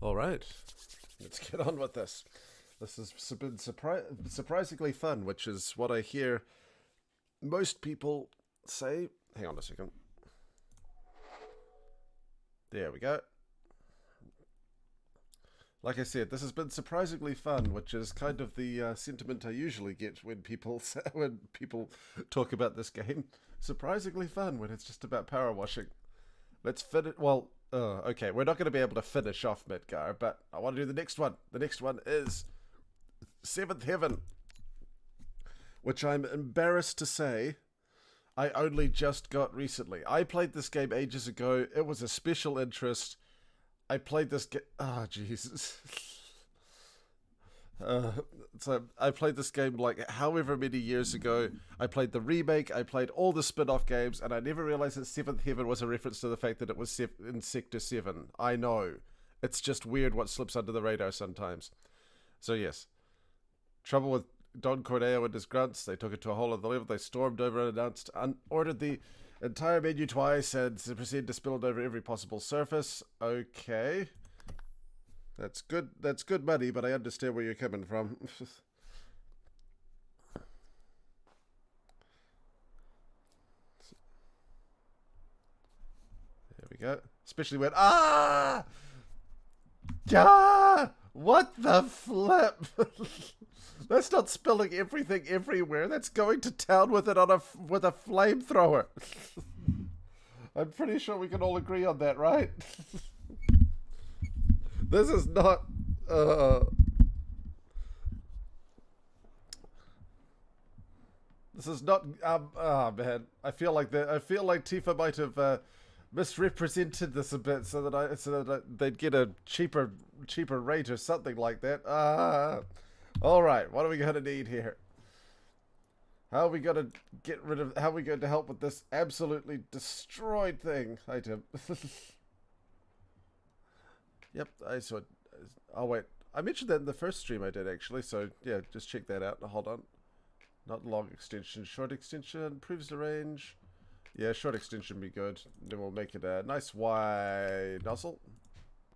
All right, let's get on with this. This has been surprisingly fun, which is what I hear most people say. Hang on a second. There we go. Like I said, this has been surprisingly fun, which is kind of the sentiment I usually get when people talk about this game. Surprisingly fun when it's just about power washing. Let's finish. Well, okay, we're not going to be able to finish off Midgar, but I want to do the next one. The next one is Seventh Heaven, which I'm embarrassed to say I only just got recently. I played this game ages ago. It was a special interest. I played this game. Oh, Jesus. So I played this game like however many years ago. I played the remake, I played all the spin-off games, and I never realized that Seventh Heaven was a reference to the fact that it was in Sector 7. I know. It's just weird what slips under the radar sometimes. So yes. Trouble with Don Corneo and his grunts. They took it to a whole other level. They stormed over unannounced, ordered the entire menu twice, and proceeded to spill it over every possible surface. Okay. That's good. That's good money, but I understand where you're coming from. There we go. Especially when what the flip? That's not spilling everything everywhere. That's going to town with it on a flamethrower. I'm pretty sure we can all agree on that, right? This is not. This is not. Man, I feel like Tifa might have misrepresented this a bit, so that they'd get a cheaper rate or something like that. All right. What are we gonna need here? How are we gonna get rid of? How are we going to help with this absolutely destroyed thing? Item. Yep, I saw it. Oh, wait. I mentioned that in the first stream I did, actually. So, yeah, just check that out. Hold on. Not long extension. Short extension. Improves the range. Yeah, short extension would be good. Then we'll make it a nice wide nozzle.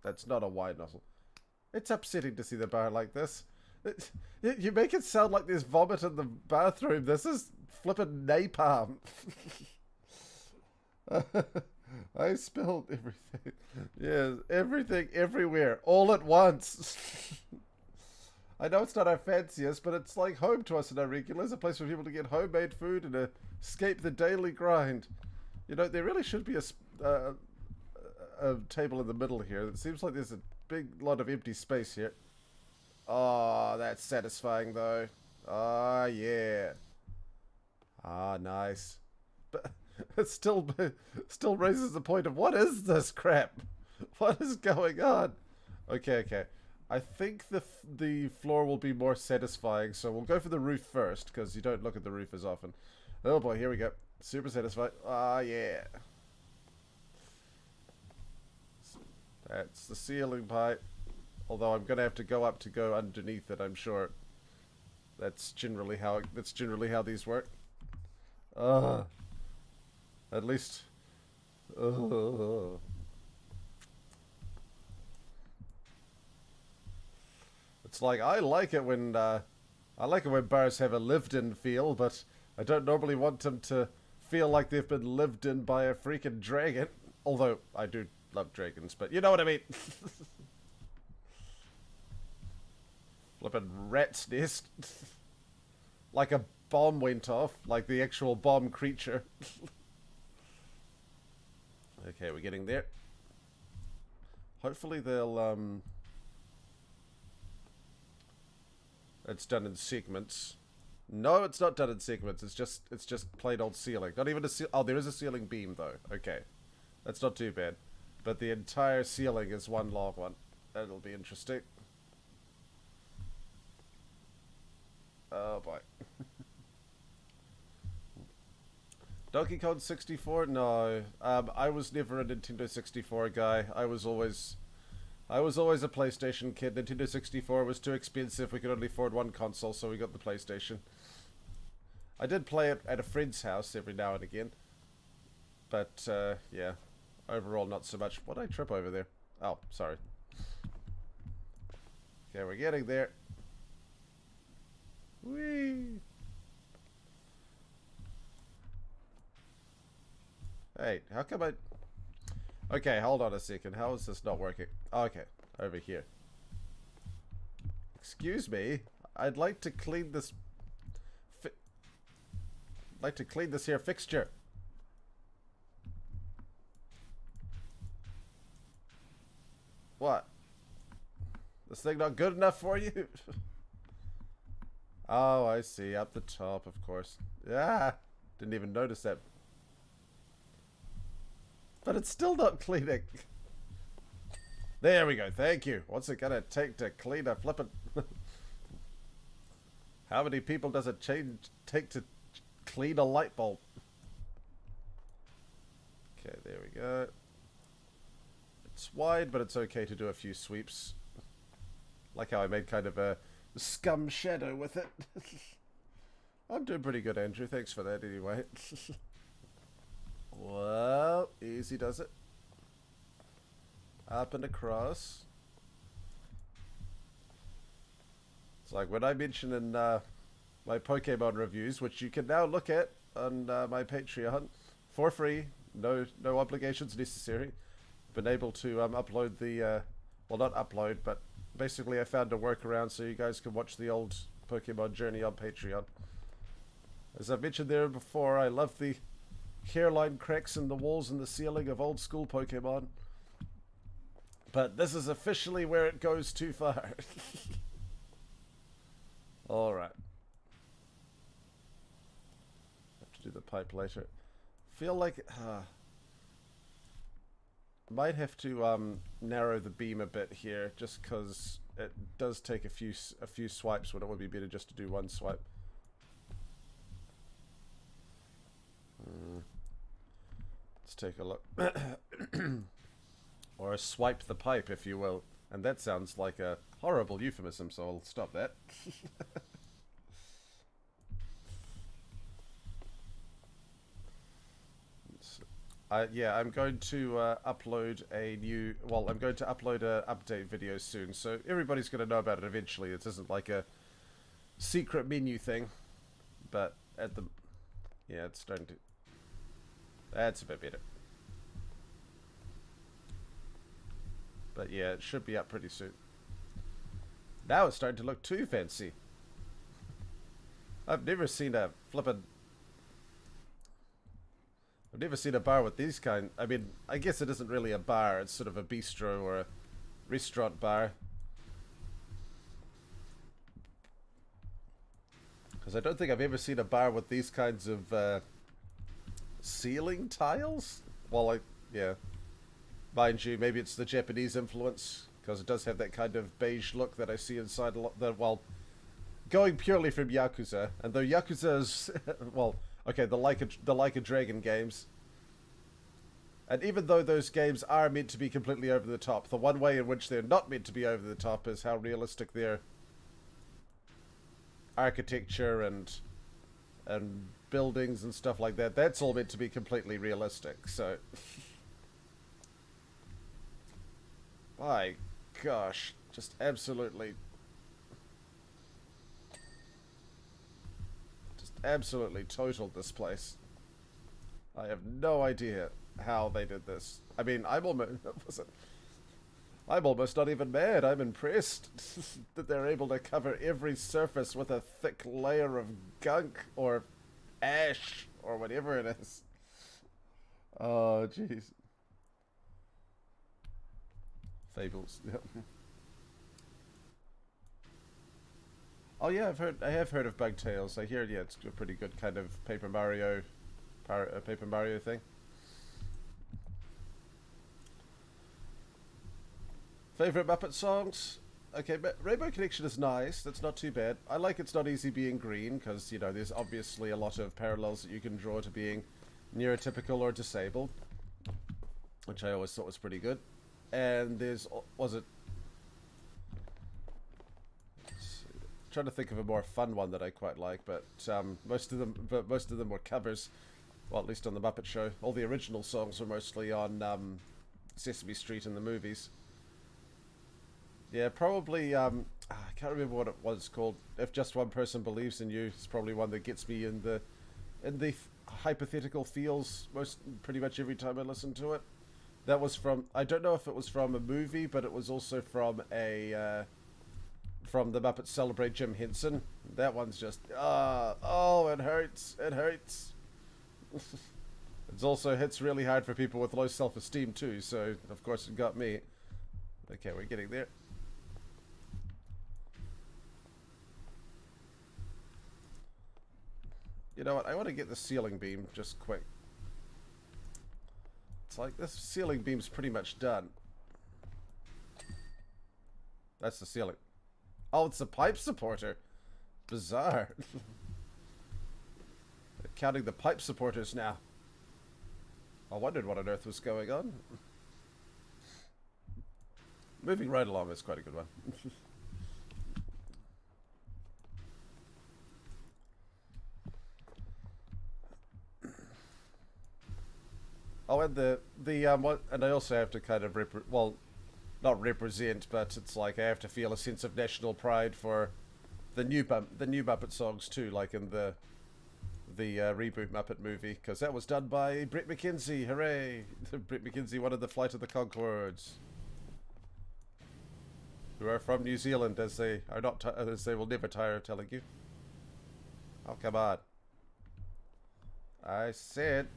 That's not a wide nozzle. It's upsetting to see the bar like this. You make it sound like there's vomit in the bathroom. This is flippin' napalm. I spilled everything. Yeah, everything, everywhere, all at once. I know it's not our fanciest, but it's like home to us in our regulars, a place for people to get homemade food and escape the daily grind. You know, there really should be a table in the middle here. It seems like there's a big lot of empty space here. Oh, that's satisfying, though. Ah, yeah. Ah, nice. But it still raises the point of, what is this crap? What is going on? Okay. I think the floor will be more satisfying, so we'll go for the roof first, because you don't look at the roof as often. Oh boy, here we go. Super satisfying. Ah, yeah. That's the ceiling pipe. Although I'm gonna have to go up to go underneath it, I'm sure. That's generally how these work. At least. It's like I like it when bars have a lived-in feel, but I don't normally want them to feel like they've been lived in by a freaking dragon. Although I do love dragons, but you know what I mean. Flippin' rat's nest. Like a bomb went off, like the actual bomb creature. Okay, we're getting there. Hopefully they'll it's done in segments. No, it's not done in segments. It's just plain old ceiling. Not even a oh, there is a ceiling beam though. Okay, that's not too bad. But the entire ceiling is one long one. That'll be interesting. Oh boy. Donkey Kong 64? No. I was never a Nintendo 64 guy. I was always a PlayStation kid. Nintendo 64 was too expensive. We could only afford one console, so we got the PlayStation. I did play it at a friend's house every now and again. But, yeah. Overall, not so much. What did I trip over there? Oh, sorry. Okay, we're getting there. Whee! Hey, how come I... Okay, hold on a second. How is this not working? Okay, over here. Excuse me. I'd like to clean this... here fixture. What? This thing not good enough for you? Oh, I see. Up the top, of course. Yeah. Didn't even notice that. But it's still not cleaning. There we go. Thank you. What's it gonna take to clean a flippin'... How many people does it take to clean a light bulb? Okay, there we go. It's wide, but it's okay to do a few sweeps. Like how I made kind of a scum shadow with it. I'm doing pretty good, Andrew. Thanks for that anyway. Well, easy does it. Up and across. It's like when I mention in my Pokemon reviews, which you can now look at on my Patreon for free, no obligations necessary. Been able to upload the, well, not upload, but basically I found a workaround so you guys can watch the old Pokemon journey on Patreon. As I've mentioned there before, I love the hairline cracks in the walls and the ceiling of old school Pokemon. But this is officially where it goes too far. Alright. Have to do the pipe later. Feel like... might have to narrow the beam a bit here, just because it does take a few swipes when it would be better just to do one swipe. Let's take a look. Or swipe the pipe, if you will. And that sounds like a horrible euphemism, so I'll stop that. Yeah, I'm going to upload a new... Well, I'm going to upload an update video soon, so everybody's going to know about it eventually. It isn't like a secret menu thing. But at the... Yeah, it's starting to... That's a bit better. But yeah, it should be up pretty soon. Now it's starting to look too fancy. I've never seen a flippin'... I've never seen a bar with these kind... I mean, I guess it isn't really a bar. It's sort of a bistro or a restaurant bar. Because I don't think I've ever seen a bar with these kinds of ceiling tiles. Well, yeah. Mind you, maybe it's the Japanese influence. Because it does have that kind of beige look that I see inside a lot... Well, going purely from Yakuza. And though Yakuza's... well... Okay, the Like a Dragon games. And even though those games are meant to be completely over the top, the one way in which they're not meant to be over the top is how realistic their architecture and buildings and stuff like that. That's all meant to be completely realistic, so... My gosh, just absolutely totaled this place. I have no idea how they did this. I mean, I'm almost not even mad. I'm impressed that they're able to cover every surface with a thick layer of gunk or ash or whatever it is. Oh, jeez. Fables. Yep. Oh yeah, I have heard of Bugtails. I hear, yeah, it's a pretty good kind of Paper Mario thing. Favorite Muppet songs? Okay, but Rainbow Connection is nice. That's not too bad. I like It's Not Easy Being Green because, you know, there's obviously a lot of parallels that you can draw to being neurotypical or disabled, which I always thought was pretty good. And there's, was it? Trying to think of a more fun one that I quite like, but most of them were covers. Well, at least on the Muppet Show. All the original songs were mostly on Sesame Street and the movies. Yeah, probably. I can't remember what it was called. If just one person believes in you, it's probably one that gets me in the hypothetical feels most pretty much every time I listen to it. That was from. I don't know if it was from a movie, but it was also from a from the Muppets Celebrate Jim Henson. That one's just oh, it hurts. It hurts. It also hits really hard for people with low self-esteem too. So of course it got me. Okay, we're getting there. You know what? I want to get the ceiling beam just quick. It's like this ceiling beam's pretty much done. That's the ceiling. Oh, it's a pipe supporter. Bizarre. Counting the pipe supporters now. I wondered what on earth was going on. Moving right along is quite a good one. Oh, and what? And I also have to kind of not represent, but it's like I have to feel a sense of national pride for the new Muppet songs too, like in the reboot Muppet movie, because that was done by Brett McKenzie. Hooray! Brett McKenzie wanted the Flight of the Conchords, who are from New Zealand, as they are not, as they will never tire of telling you. Oh, come on! I said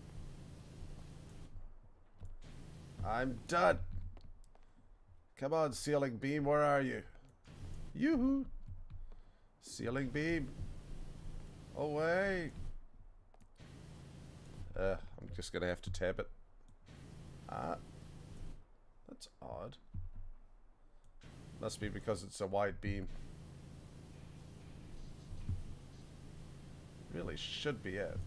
I'm done. Come on, ceiling beam, where are you? Yoo-hoo! Ceiling beam, away! I'm just gonna have to tab it. That's odd. Must be because it's a wide beam. Really should be it.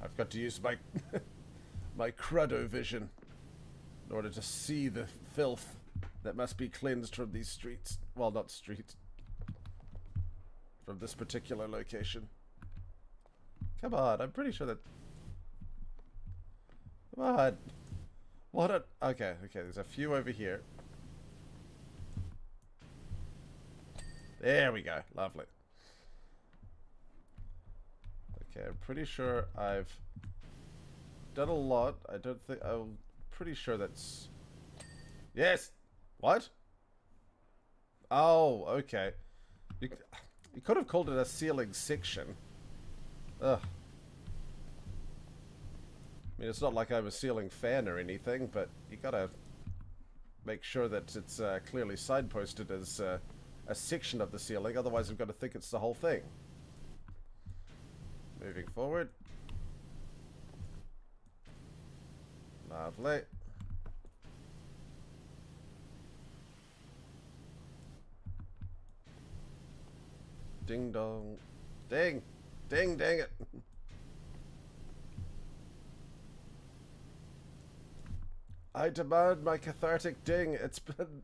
I've got to use my my cruddo vision in order to see the filth that must be cleansed from these streets. Well, not streets. From this particular location. Come on, I'm pretty sure that... Come on. What a... Okay, there's a few over here. There we go. Lovely. Okay, I'm pretty sure I've done a lot. I don't think... I'm pretty sure that's... Yes! What? Oh, okay. You could have called it a ceiling section. Ugh. I mean, it's not like I'm a ceiling fan or anything, but you gotta make sure that it's clearly signposted as a section of the ceiling, otherwise I'm gonna think it's the whole thing. Moving forward. Lovely. Ding dong. Ding! Ding, dang it! I demand my cathartic ding. It's been...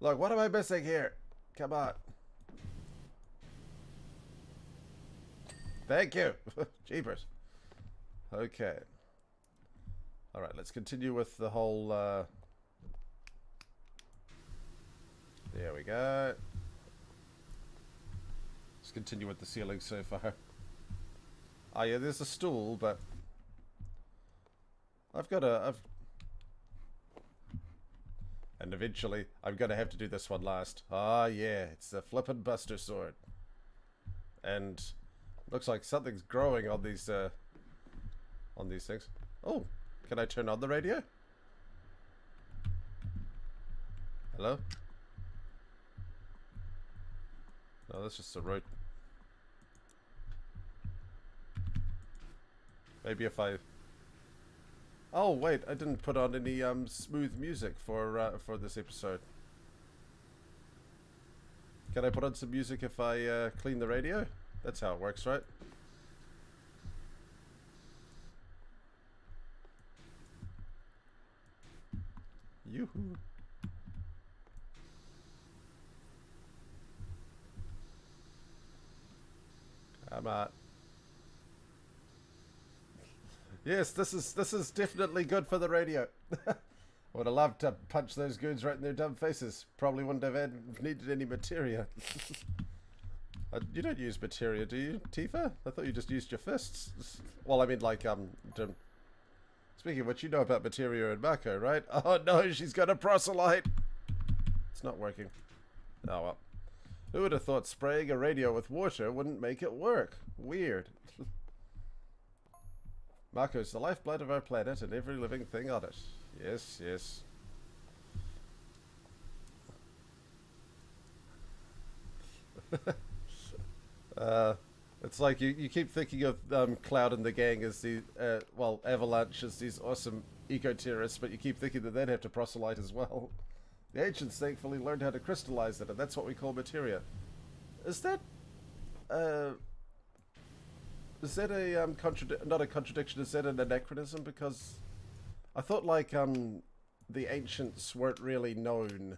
Look, what am I missing here? Come on. Thank you. Jeepers. Okay. Alright, let's continue with the whole... There we go. Let's continue with the ceiling so far. Oh yeah, there's a stool, but... And eventually, I'm gonna have to do this one last. Ah yeah, it's the flippin' Buster Sword. And... looks like something's growing on these things. Oh, can I turn on the radio? Hello? No, that's just a road. Maybe if I... Oh wait, I didn't put on any smooth music for this episode. Can I put on some music if I clean the radio? That's how it works, right? Yoo-hoo. Come on. Yes, this is definitely good for the radio. Would have loved to punch those goons right in their dumb faces. Probably wouldn't have needed any materia. You don't use materia, do you, Tifa? I thought you just used your fists. Well, I mean, like, speaking of which, you know about materia and Mako, right? Oh no, she's got a proselyte! It's not working. Oh well. Who would have thought spraying a radio with water wouldn't make it work? Weird. Mako's the lifeblood of our planet and every living thing on it. Yes, yes. It's like you keep thinking of Cloud and the gang as the, well, Avalanche as these awesome eco-terrorists, but you keep thinking that they'd have to proselyte as well. The ancients thankfully learned how to crystallize it, and that's what we call materia. Is that a not a contradiction, is that an anachronism? Because I thought, like, the ancients weren't really known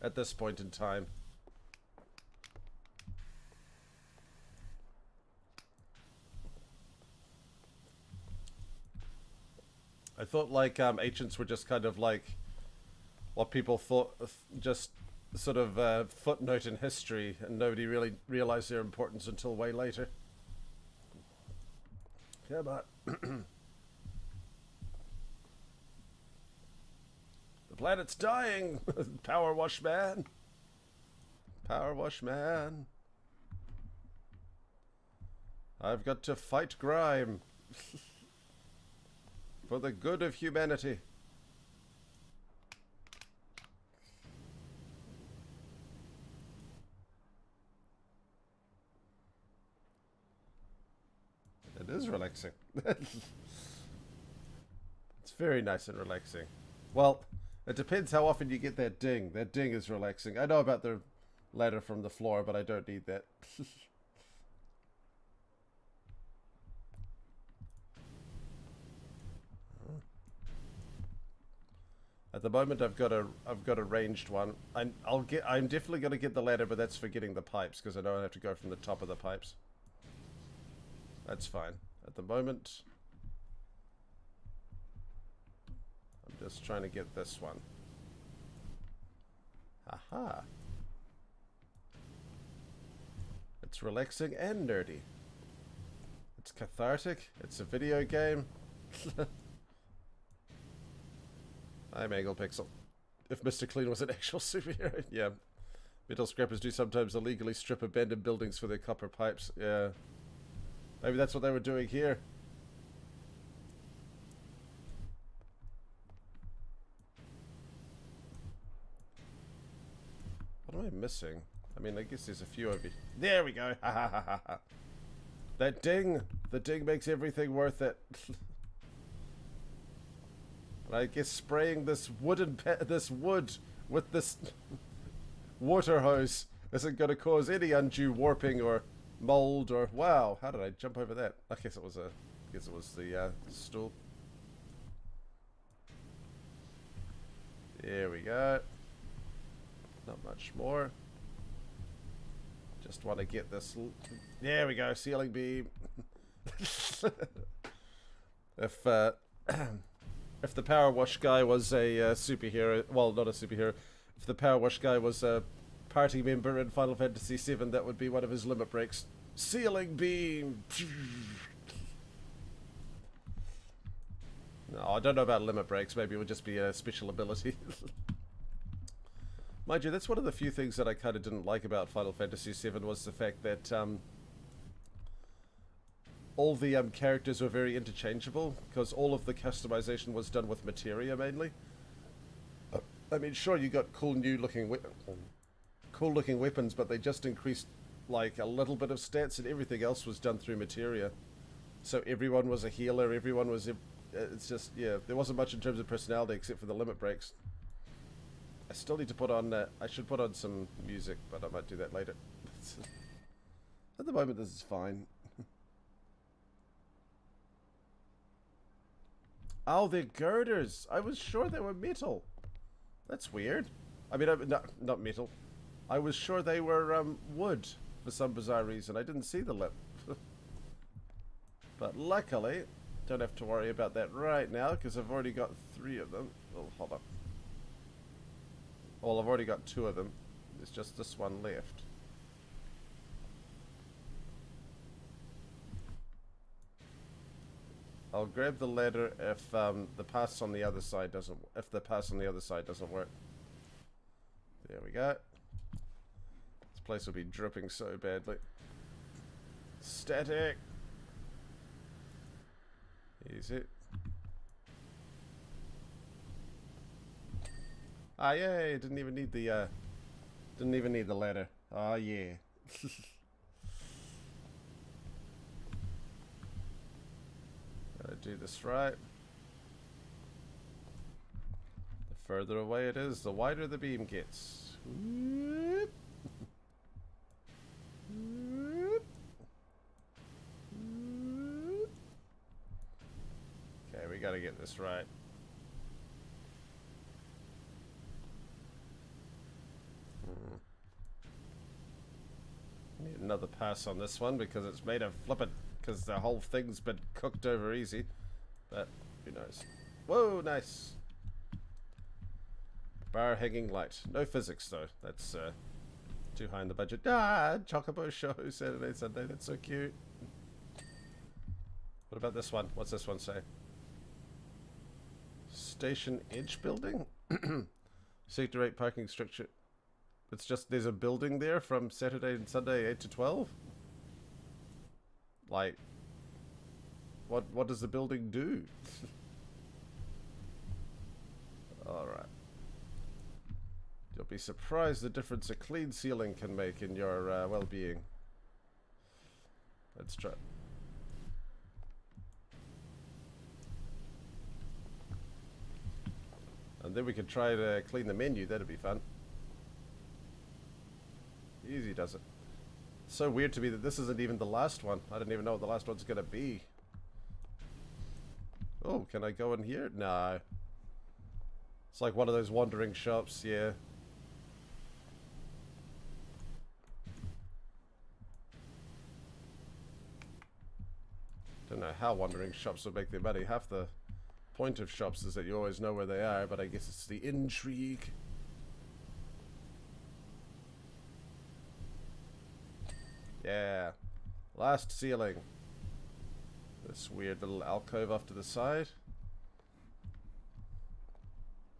at this point in time. I thought, like, ancients were just kind of like what people thought, just sort of footnote in history, and nobody really realized their importance until way later. Come on. The planet's dying! PowerWash man! PowerWash man! I've got to fight grime. For the good of humanity. It is relaxing. It's very nice and relaxing. Well, it depends how often you get that ding. That ding is relaxing. I know about the ladder from the floor, but I don't need that. At the moment, I've got a ranged one. I'm definitely gonna get the ladder, but that's for getting the pipes because I know I have to go from the top of the pipes. That's fine. At the moment, I'm just trying to get this one. Aha! It's relaxing and nerdy. It's cathartic. It's a video game. I'm Angle Pixel. If Mr. Clean was an actual superhero, yeah. Metal scrappers do sometimes illegally strip abandoned buildings for their copper pipes. Yeah. Maybe that's what they were doing here. What am I missing? I mean, I guess there's a few over here. There we go. Ha ha ha ha ha. That ding! The ding makes everything worth it. And I guess spraying this wood with this water hose isn't going to cause any undue warping or mold or... Wow, how did I jump over that? I guess it was the stool. There we go. Not much more. Just want to get this... There we go, ceiling beam. If the PowerWash guy was a superhero, well, not a superhero, if the PowerWash guy was a party member in Final Fantasy VII, that would be one of his limit breaks. Ceiling beam! No, I don't know about limit breaks. Maybe it would just be a special ability. Mind you, that's one of the few things that I kind of didn't like about Final Fantasy VII was the fact that all the characters were very interchangeable, because all of the customization was done with materia mainly. I mean, sure, you got cool looking weapons, but they just increased like a little bit of stats, and everything else was done through materia. So everyone was a healer, everyone was... it's just, yeah, there wasn't much in terms of personality except for the limit breaks. I still need to put on... I should put on some music, but I might do that later. At the moment, this is fine. Oh, they're girders. I was sure they were metal. That's weird. I mean, not metal. I was sure they were wood for some bizarre reason. I didn't see the lip. But luckily, Don't have to worry about that right now because I've already got 3 of them. Oh, hold on. Well, I've already got 2 of them. There's just this one left. I'll grab the ladder if the pass on the other side doesn't. If the pass on the other side doesn't work. There we go. This place will be dripping so badly. Static. Easy. Ah, yay! Didn't even need the ladder. Oh yeah. Gotta do this right. The further away it is, the wider the beam gets. Whoop. Whoop. Whoop. Okay, we gotta get this right. Need another pass on this one because it's made of flippin', because the whole thing's been cooked over easy. But who knows? Whoa, nice. Bar hanging light. No physics though. That's too high in the budget. Ah, Chocobo show Saturday, Sunday. That's so cute. What about this one? What's this one say? Station Edge building? Sector 8 parking structure. It's just, there's a building there from Saturday and Sunday 8 to 12? Like, what does the building do? Alright. You'll be surprised the difference a clean ceiling can make in your well-being. Let's try. And then we could try to clean the menu, that'd be fun. Easy does it. So weird to me that this isn't even the last one. I don't even know what the last one's gonna be. Oh, can I go in here? No. It's like one of those wandering shops, yeah. Don't know how wandering shops would make their money. Half the point of shops is that you always know where they are, but I guess it's the intrigue. Yeah. Last ceiling. This weird little alcove off to the side.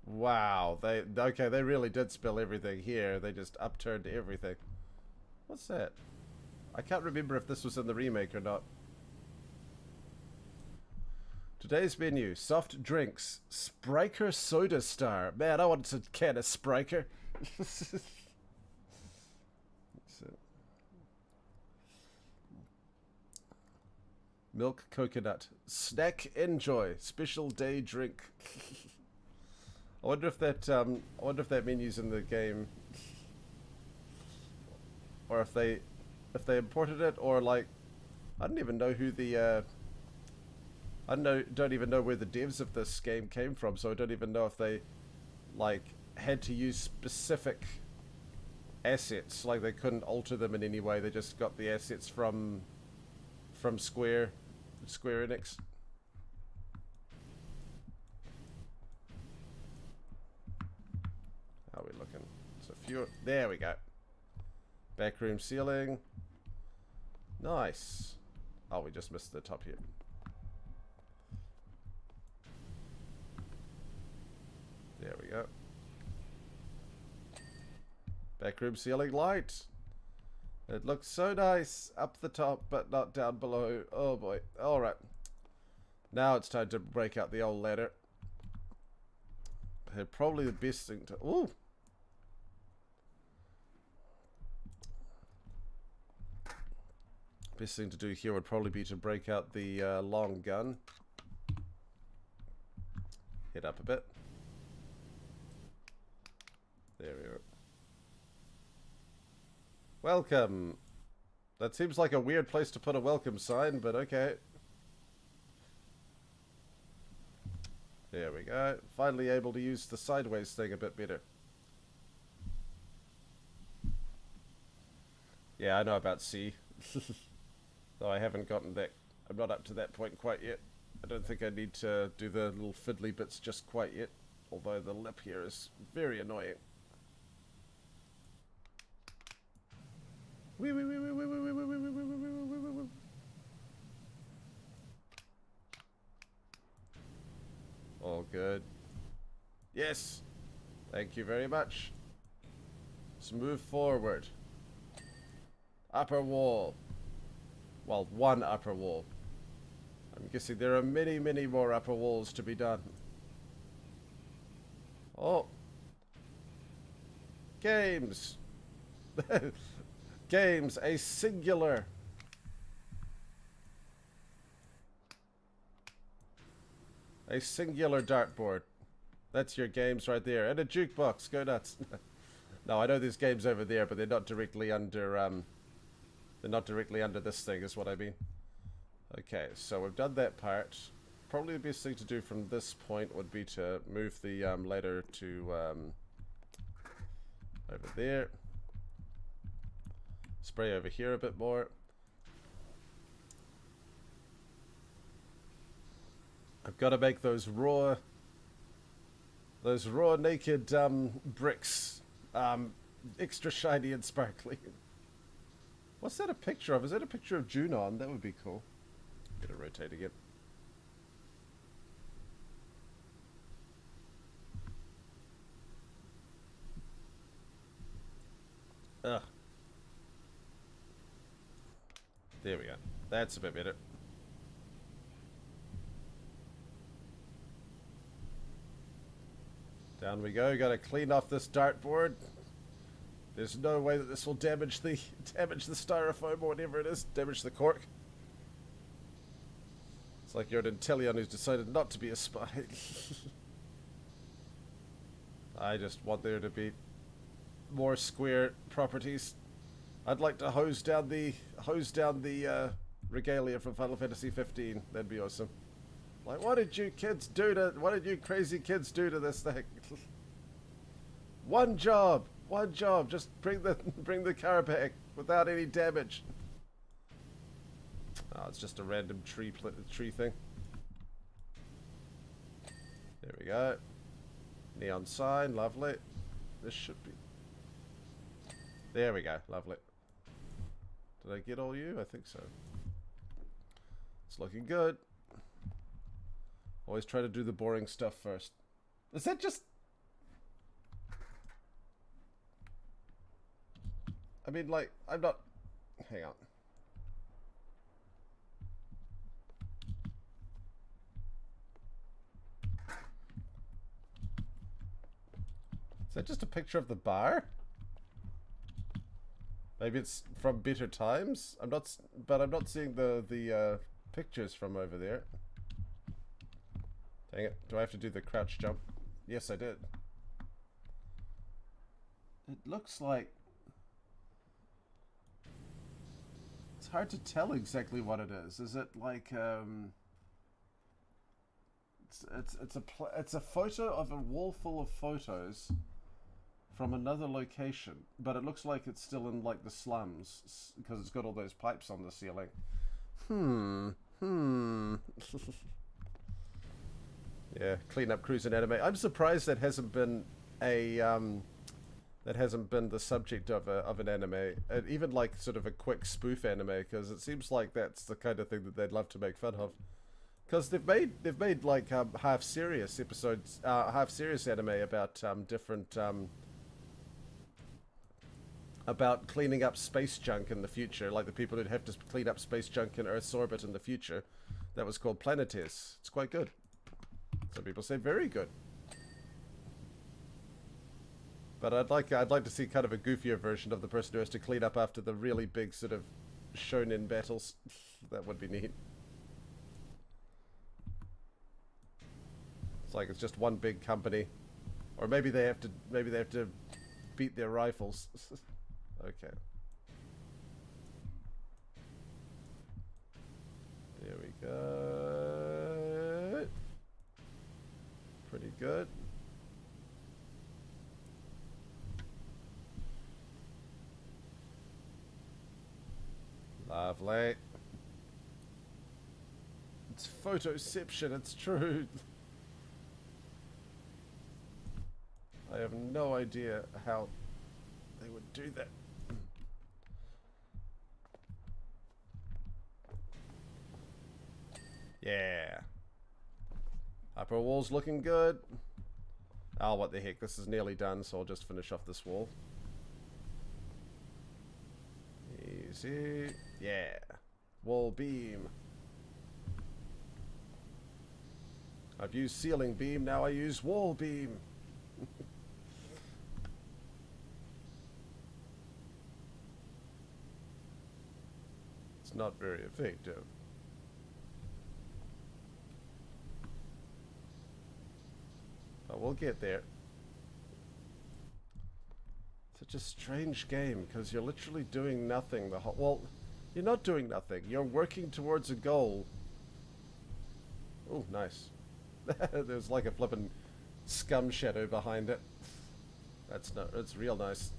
Wow. Okay, they really did spill everything here. They just upturned everything. What's that? I can't remember if this was in the remake or not. Today's menu, soft drinks, Spriker Soda Star. Man, I want a can of Spriker. Milk coconut. Snack enjoy. Special day drink. I wonder if that menu's in the game. Or if they imported it, or like I don't even know who the don't even know where the devs of this game came from, so I don't even know if they like had to use specific assets, like they couldn't alter them in any way. They just got the assets from Square Enix. How are we looking? It's a few. There we go. Backroom ceiling. Nice. Oh, we just missed the top here. There we go. Backroom ceiling light. It looks so nice up the top, but not down below. Oh boy. Alright. Now it's time to break out the old ladder. Probably the best thing to... Ooh! Best thing to do here would probably be to break out the long gun. Head up a bit. There we go. Welcome. That seems like a weird place to put a welcome sign, but okay. There we go. Finally able to use the sideways thing a bit better. Yeah, I know about C. Though I haven't gotten that. I'm not up to that point quite yet. I don't think I need to do the little fiddly bits just quite yet, although the lip here is very annoying. Wee wee wee wee wee wee wee wee wee wee wee wee wee wee. All good. Yes. Thank you very much. Let's move forward. Upper wall. Well, one upper wall. I'm guessing there are many, many more upper walls to be done. Oh. Games. Games, a singular. A singular dartboard. That's your games right there. And a jukebox. Go nuts. No, I know there's games over there, but they're not directly under, they're not directly under this thing, is what I mean. Okay, so we've done that part. Probably the best thing to do from this point would be to move the ladder to over there. Spray over here a bit more. I've got to make those raw naked bricks extra shiny and sparkly. What's that a picture of? Is that a picture of Junon? That would be cool. Get it rotating it. Ugh. There we go. That's a bit better. Down we go. Gotta clean off this dartboard. There's no way that this will damage the styrofoam or whatever it is. Damage the cork. It's like you're an Intellion who's decided not to be a spy. I just want there to be more square properties. I'd like to hose down the regalia from Final Fantasy 15. That'd be awesome. Like, what did you crazy kids do to this thing? One job, just bring the car back without any damage. Oh, it's just a random tree thing. There we go. Neon sign, lovely. This should be. There we go, lovely. Did I get all you? I think so. It's looking good. Always try to do the boring stuff first. Is that just... I mean, like, I'm not... Hang on. Is that just a picture of the bar? Maybe it's from Better Times? I'm not seeing the pictures from over there. Dang it. Do I have to do the crouch jump? Yes, I did. It looks like... It's hard to tell exactly what it is. Is it like, It's a photo of a wall full of photos from another location, but it looks like it's still in, like, the slums, because it's got all those pipes on the ceiling. Yeah, clean up cruise and anime. I'm surprised that hasn't been the subject of an anime, even like sort of a quick spoof anime, because it seems like that's the kind of thing that they'd love to make fun of. Because they've made like half serious episodes, half serious anime about different about cleaning up space junk in the future, like the people who'd have to clean up space junk in Earth's orbit in the future. That was called Planetes. It's quite good. Some people say very good. But I'd like to see kind of a goofier version of the person who has to clean up after the really big sort of shonen battles. That would be neat. It's like it's just one big company, or maybe they have to beat their rifles. Okay. There we go. Pretty good. Lovely. It's photoception, it's true. I have no idea how they would do that. Yeah. Upper wall's looking good. Oh, what the heck. This is nearly done, so I'll just finish off this wall. Easy. Yeah. Wall beam. I've used ceiling beam, now I use wall beam. It's not very effective. But we'll get there. Such a strange game, because you're literally doing nothing the whole... Well, you're not doing nothing. You're working towards a goal. Oh, nice. There's like a flippin' scum shadow behind it. It's real nice.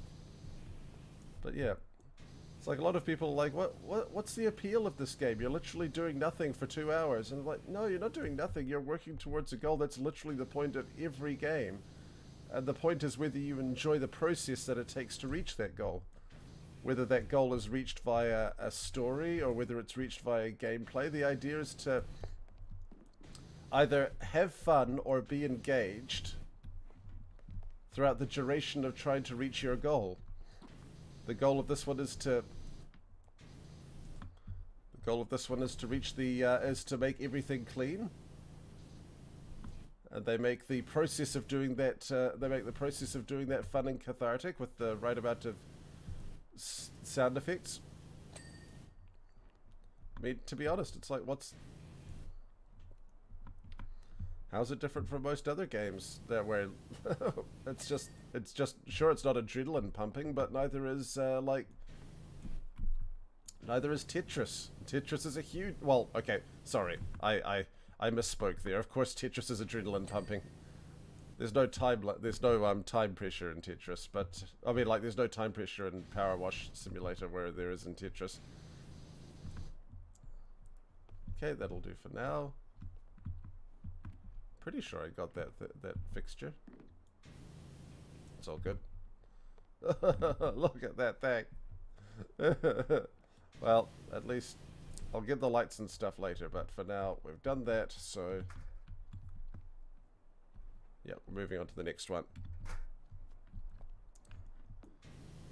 But yeah. It's like a lot of people are like, what's the appeal of this game? You're literally doing nothing for 2 hours. And I'm like, no, you're not doing nothing. You're working towards a goal. That's literally the point of every game. And the point is whether you enjoy the process that it takes to reach that goal. Whether that goal is reached via a story or whether it's reached via gameplay. The idea is to either have fun or be engaged throughout the duration of trying to reach your goal. The goal of this one is to... The goal of this one is to reach the... is to make everything clean. And they make the process of doing that... they make the process of doing that fun and cathartic with the right amount of sound effects. I mean, to be honest, it's like, what's... How's it different from most other games that where it's just sure it's not adrenaline pumping, but neither is neither is Tetris. Tetris is a huge... Well, okay, sorry. I misspoke there. Of course Tetris is adrenaline pumping. There's no time time pressure in Tetris, but I mean like there's no time pressure in PowerWash Simulator where there is in Tetris. Okay, that'll do for now. Pretty sure I got that fixture. It's all good. Look at that thing. Well, at least I'll get the lights and stuff later, but for now we've done that, so yeah, we're moving on to the next one.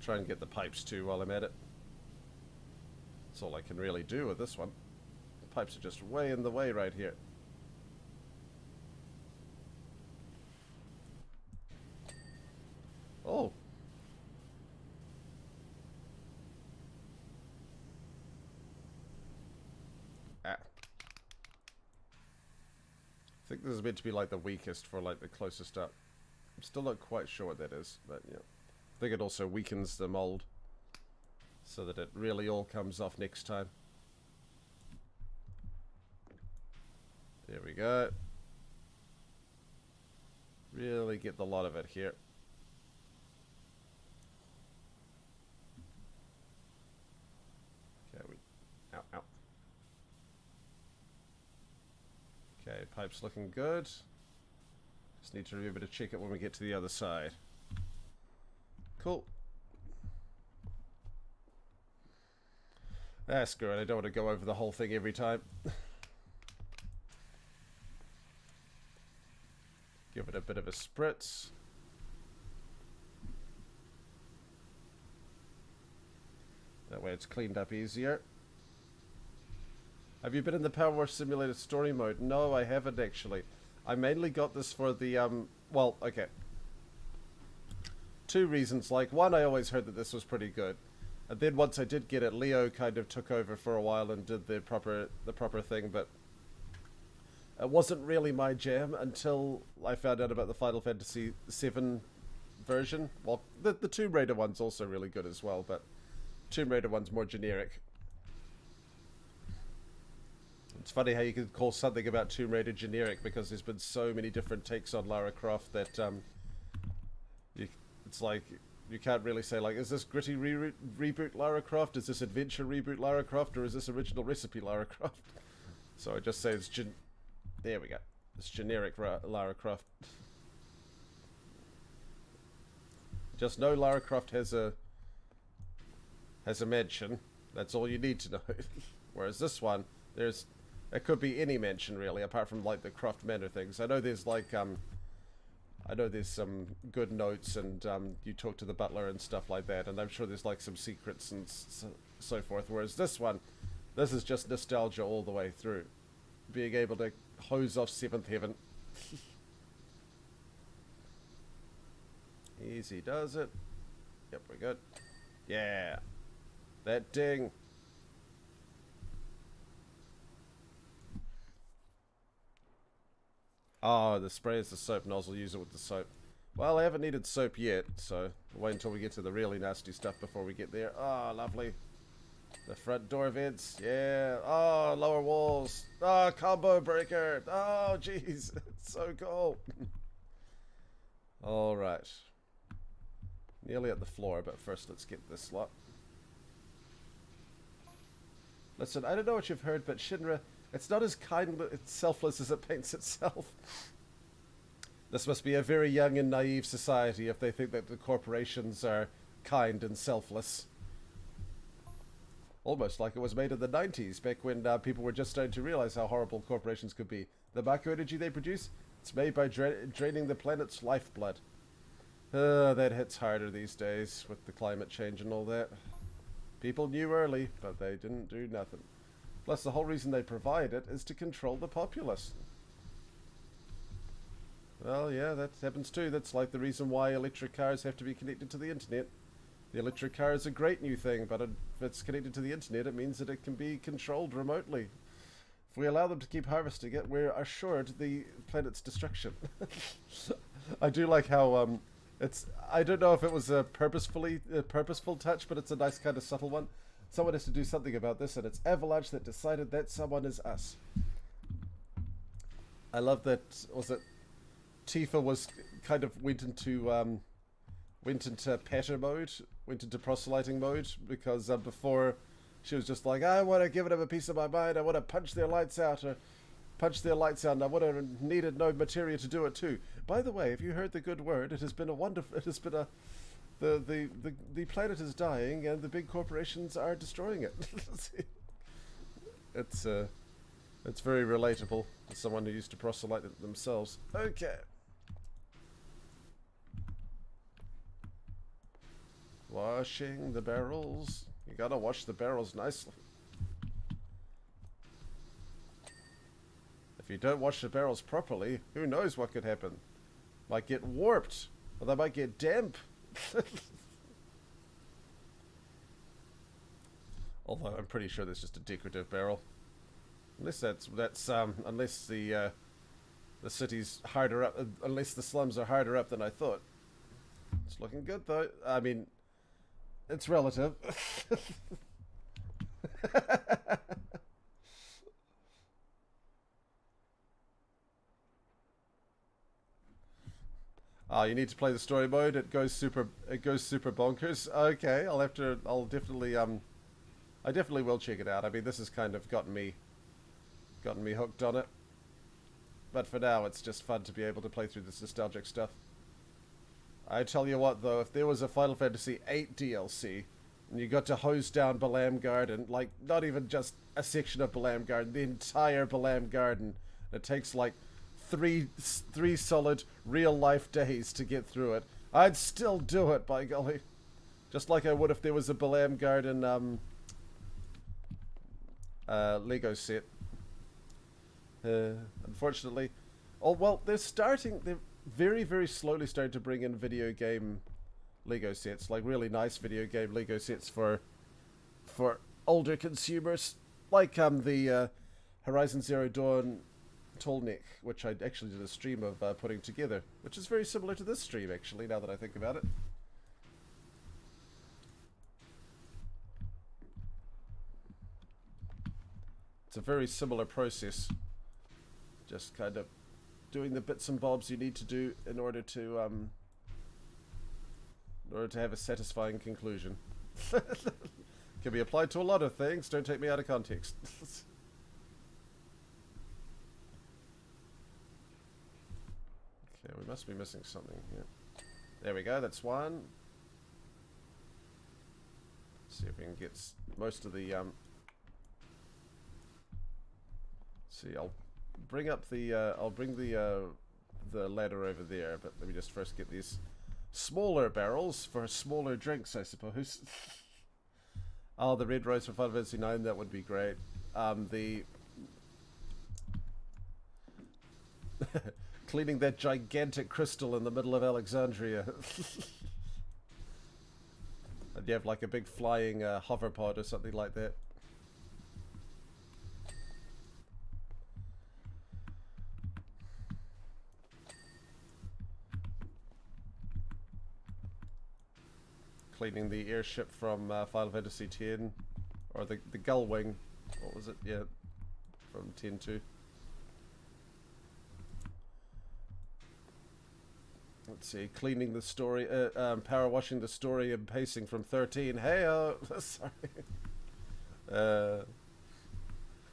Try and get the pipes too while I'm at it. That's all I can really do with this one. The pipes are just way in the way right here. Oh. Ah. I think this is meant to be like the weakest for like the closest up. I'm still not quite sure what that is, but yeah. I think it also weakens the mold so that it really all comes off next time. There we go. Really get the lot of it here. Ow, ow. Okay, pipe's looking good. Just need to remember to check it when we get to the other side. Cool. Ah, screw it. I don't want to go over the whole thing every time. Give it a bit of a spritz. That way it's cleaned up easier. Have you been in the PowerWash Simulator story mode? No, I haven't actually. I mainly got this for the, well, okay. 2 reasons. Like, one, I always heard that this was pretty good. And then once I did get it, Leo kind of took over for a while and did the proper thing, but it wasn't really my jam until I found out about the Final Fantasy VII version. Well, the Tomb Raider one's also really good as well, but Tomb Raider one's more generic. It's funny how you could call something about Tomb Raider generic because there's been so many different takes on Lara Croft that it's like you can't really say like, is this gritty reboot Lara Croft? Is this adventure reboot Lara Croft? Or is this original recipe Lara Croft? So I just say it's there we go. It's generic Lara Croft. Just know Lara Croft has a mansion. That's all you need to know. Whereas this one, it could be any mansion really, apart from like the Croft Manor things. I know there's like I know there's some good notes, and you talk to the butler and stuff like that, and I'm sure there's like some secrets and so forth. Whereas this one, this is just nostalgia all the way through. Being able to hose off Seventh Heaven. Easy does it. Yep, we're good. Yeah. That ding. Oh, the spray is the soap nozzle. Use it with the soap. Well, I haven't needed soap yet, so wait until we get to the really nasty stuff before we get there. Oh, lovely. The front door vents. Yeah. Oh, lower walls. Oh, combo breaker. Oh, jeez. It's so cool. Alright. Nearly at the floor, but first let's get this lot. Listen, I don't know what you've heard, but Shinra, it's not as kind and selfless as it paints itself. This must be a very young and naive society if they think that the corporations are kind and selfless. Almost like it was made in the 90s, back when people were just starting to realize how horrible corporations could be. The macro energy they produce, it's made by draining the planet's lifeblood. That hits harder these days with the climate change and all that. People knew early, but they didn't do nothing. Plus, the whole reason they provide it is to control the populace. Well, yeah, that happens too. That's like the reason why electric cars have to be connected to the internet. The electric car is a great new thing, but if it's connected to the internet, it means that it can be controlled remotely. If we allow them to keep harvesting it, we're assured the planet's destruction. I do like how I don't know if it was a purposeful touch, but it's a nice kind of subtle one. Someone has to do something about this, and it's Avalanche that decided that someone is us. I love that. Was it Tifa was kind of went into patter mode, went into proselyting mode, because before she was just like, I want to give them a piece of my mind, I want to punch their lights out, and I would have needed no materia to do it too. By the way, if you heard the good word, it has been a wonderful, it has been a, the planet is dying and the big corporations are destroying it. It's very relatable to someone who used to proselyte it themselves. Okay. Washing the barrels. You gotta wash the barrels nicely. If you don't wash the barrels properly, who knows what could happen. Might get warped, or they might get damp. Although I'm pretty sure that's just a decorative barrel. Unless unless the city's harder up, unless the slums are harder up than I thought. It's looking good though. I mean, it's relative. Oh, you need to play the story mode. It goes super bonkers. Okay, I'll definitely I definitely will check it out. I mean, this has kind of gotten me hooked on it. But for now, it's just fun to be able to play through this nostalgic stuff. I tell you what, though, if there was a Final Fantasy VIII DLC, and you got to hose down Balam Garden, like, not even just a section of Balam Garden, the entire Balam Garden, it takes, like, three solid real-life days to get through it, I'd still do it, by golly. Just like I would if there was a Balam Garden, Lego set. Unfortunately. Oh, well, they're very, very slowly starting to bring in video game Lego sets, like really nice video game Lego sets for older consumers, like the Horizon Zero Dawn Tallneck, which I actually did a stream of putting together, which is very similar to this stream, actually, now that I think about it. It's a very similar process, just kind of doing the bits and bobs you need to do in order to have a satisfying conclusion. Can be applied to a lot of things. Don't take me out of context. we must be missing something here. There we go, that's one. Let's see if we can get most of the, see, I'll bring up the, I'll bring the ladder over there, but let me just first get these smaller barrels for smaller drinks, I suppose. Oh, the red rose for Final Fantasy IX, that would be great. The... Cleaning that gigantic crystal in the middle of Alexandria. And you have like a big flying hover pod or something like that. Cleaning the airship from Final Fantasy X, or the gull wing. What was it? Yeah, from 10-2. Let's see, cleaning the story, power washing the story and pacing from 13. Hey, sorry.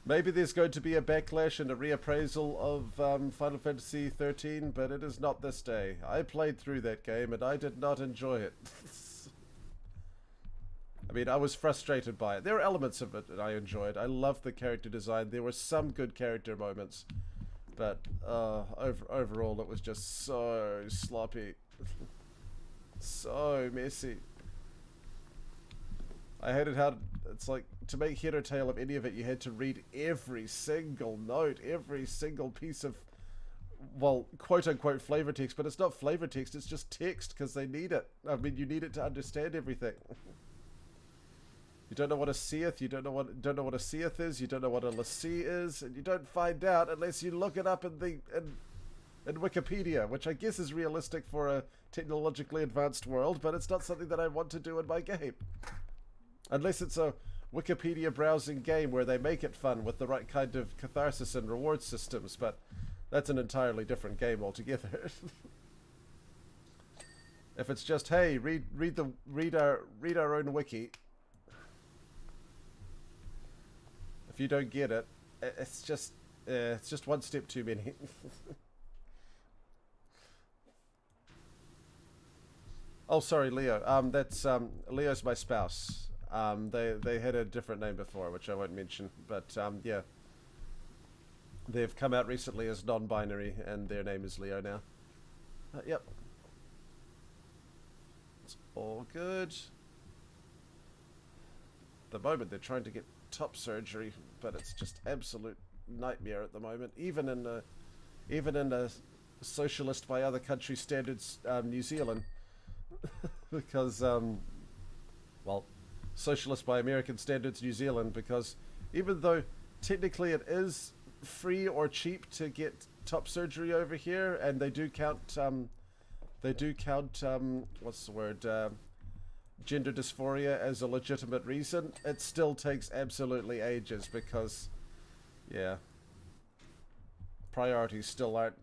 Maybe there's going to be a backlash and a reappraisal of Final Fantasy 13, but it is not this day. I played through that game and I did not enjoy it. I mean, I was frustrated by it. There were elements of it that I enjoyed. I loved the character design. There were some good character moments. But overall, it was just so sloppy. So messy. I hated how it's like, to make head or tail of any of it, you had to read every single note, every single piece of, well, quote-unquote flavor text, but it's not flavor text, it's just text because they need it. I mean, you need it to understand everything. You don't know what a seeth, you don't know what a seeth is, you don't know what a lassie is, and you don't find out unless you look it up in Wikipedia, which I guess is realistic for a technologically advanced world, but it's not something that I want to do in my game. Unless it's a Wikipedia browsing game where they make it fun with the right kind of catharsis and reward systems, but that's an entirely different game altogether. If it's just, hey, read our own wiki. If you don't get it, it's just one step too many. Oh, sorry, Leo. That's Leo's my spouse. They had a different name before, which I won't mention. But yeah, they've come out recently as non-binary, and their name is Leo now. Yep, it's all good. At the moment, they're trying to get top surgery, but it's just absolute nightmare at the moment. Even in a socialist by other country standards, New Zealand, because well, socialist by American standards, New Zealand, because even though technically it is free or cheap to get top surgery over here, and they do count what's the word? Gender dysphoria as a legitimate reason, it still takes absolutely ages because, yeah, priorities still are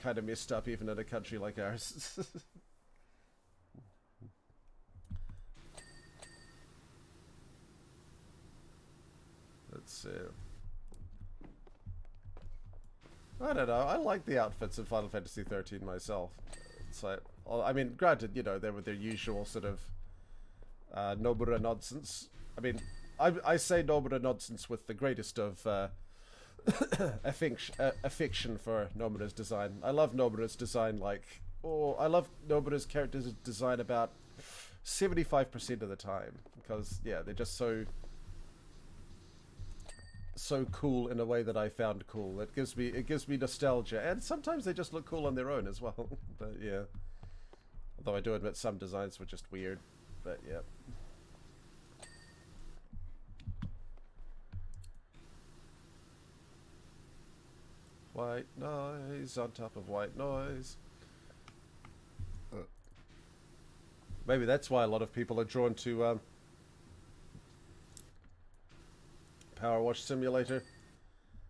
kind of messed up even in a country like ours. Let's see. I don't know. I like the outfits in Final Fantasy 13 myself. It's like, I mean, granted, you know, they were their usual sort of Nomura nonsense. I mean, I say Nomura nonsense with the greatest of affection for Nomura's design. I love Nomura's design, like, I love Nomura's character's design about 75% of the time, because, yeah, they're just so cool in a way that I found cool. It gives me nostalgia, and sometimes they just look cool on their own as well. But yeah, although I do admit some designs were just weird. But yeah. White noise on top of white noise. Maybe that's why a lot of people are drawn to PowerWash Simulator.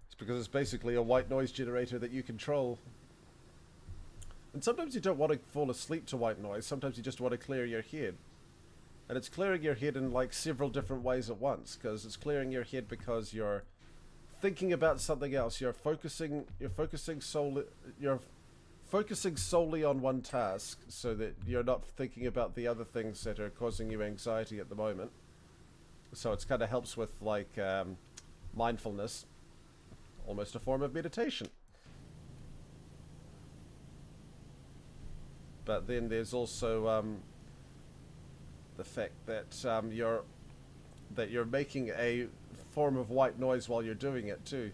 It's because it's basically a white noise generator that you control. And sometimes you don't want to fall asleep to white noise, sometimes you just want to clear your head. And it's clearing your head in like several different ways at once, because it's clearing your head because you're thinking about something else, you're focusing focusing solely on one task so that you're not thinking about the other things that are causing you anxiety at the moment. So it kind of helps with like mindfulness, almost a form of meditation. But then there's also the fact that you're making a form of white noise while you're doing it too.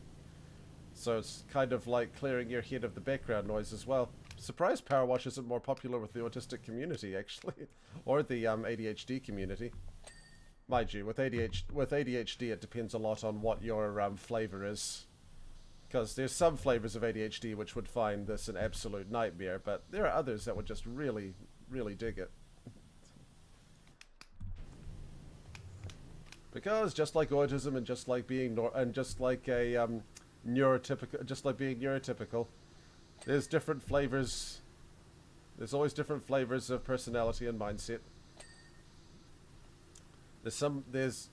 So it's kind of like clearing your head of the background noise as well. Surprised PowerWash isn't more popular with the autistic community, actually, or the ADHD community. Mind you, with ADHD, it depends a lot on what your flavor is. Because there's some flavors of ADHD which would find this an absolute nightmare, but there are others that would just really, really dig it. Because just like autism and just like being neurotypical, there's different flavors. There's always different flavors of personality and mindset. There's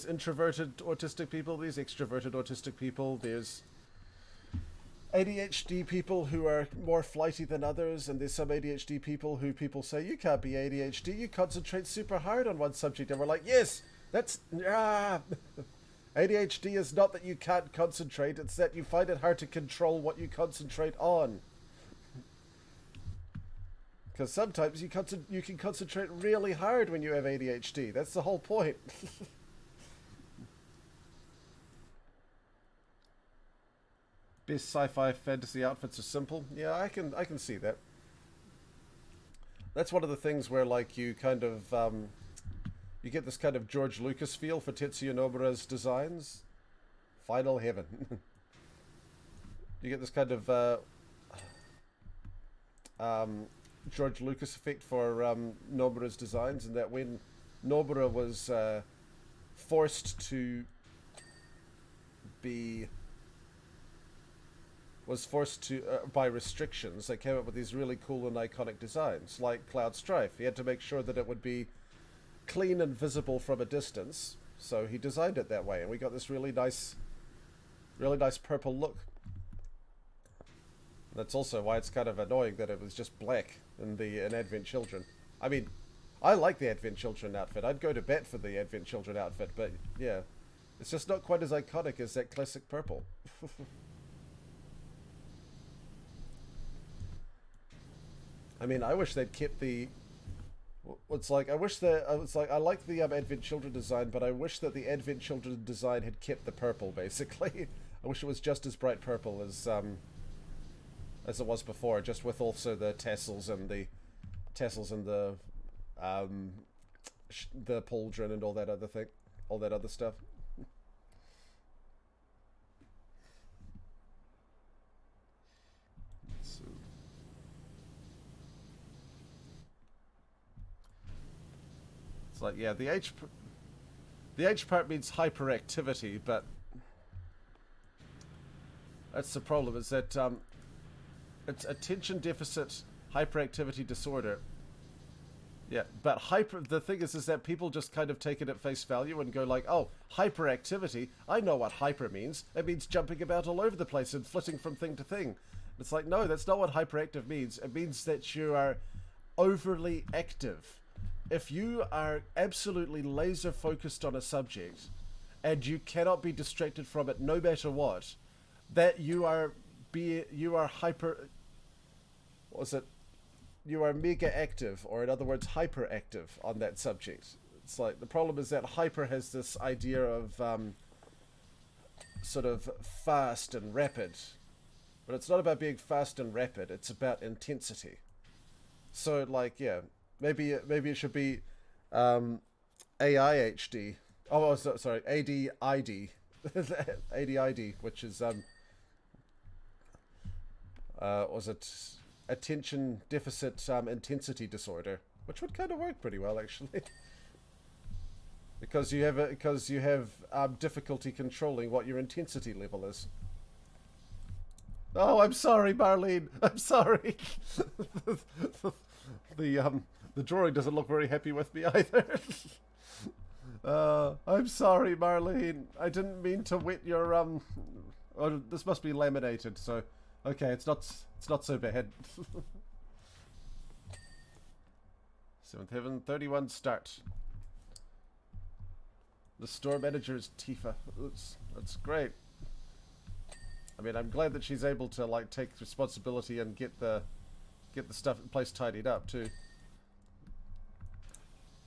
introverted autistic people, there's extroverted autistic people, there's ADHD people who are more flighty than others, and there's some ADHD people who people say, you can't be ADHD, you concentrate super hard on one subject, and we're like, yes, that's ADHD is not that you can't concentrate, it's that you find it hard to control what you concentrate on. Because sometimes you can concentrate really hard when you have ADHD. That's the whole point. Best sci-fi fantasy outfits are simple. Yeah, I can see that. That's one of the things where like you kind of you get this kind of George Lucas feel for Tetsuya Nomura's designs. Final heaven. You get this kind of George Lucas effect for Nomura's designs, and that when Nomura was forced to by restrictions, they came up with these really cool and iconic designs, like Cloud Strife. He had to make sure that it would be clean and visible from a distance, so he designed it that way, and we got this really nice purple look. That's also why it's kind of annoying that it was just black in Advent Children. I mean, I like the Advent Children outfit. I'd go to bat for the Advent Children outfit, but yeah, it's just not quite as iconic as that classic purple. I mean, I wish they'd kept the... It's like, I like the Advent Children design, but I wish that the Advent Children design had kept the purple, basically. I wish it was just as bright purple as it was before, just with also the tassels and the pauldron and all that other stuff. So. It's like, yeah, the H part means hyperactivity, but that's the problem, is that it's attention deficit hyperactivity disorder. Yeah, but the thing is that people just kind of take it at face value and go like, oh, hyperactivity, I know what hyper means. It means jumping about all over the place and flitting from thing to thing. It's like, no, that's not what hyperactive means. It means that you are overly active. If you are absolutely laser focused on a subject and you cannot be distracted from it no matter what, that you are mega active, or in other words hyperactive on that subject. It's like, the problem is that hyper has this idea of sort of fast and rapid, but it's not about being fast and rapid, it's about intensity. So like, yeah, maybe it should be AIHD. Oh, sorry, ADID. ADID, which is was it attention deficit intensity disorder, which would kind of work pretty well actually, because you have difficulty controlling what your intensity level is. Oh, I'm sorry, Marlene. I'm sorry. The drawing doesn't look very happy with me either. I'm sorry, Marlene. I didn't mean to wet your Oh, this must be laminated, so Okay, it's not so bad. Seventh Heaven, 31 start. The store manager is Tifa. That's great. I mean, I'm glad that she's able to like take responsibility and get the stuff place tidied up too.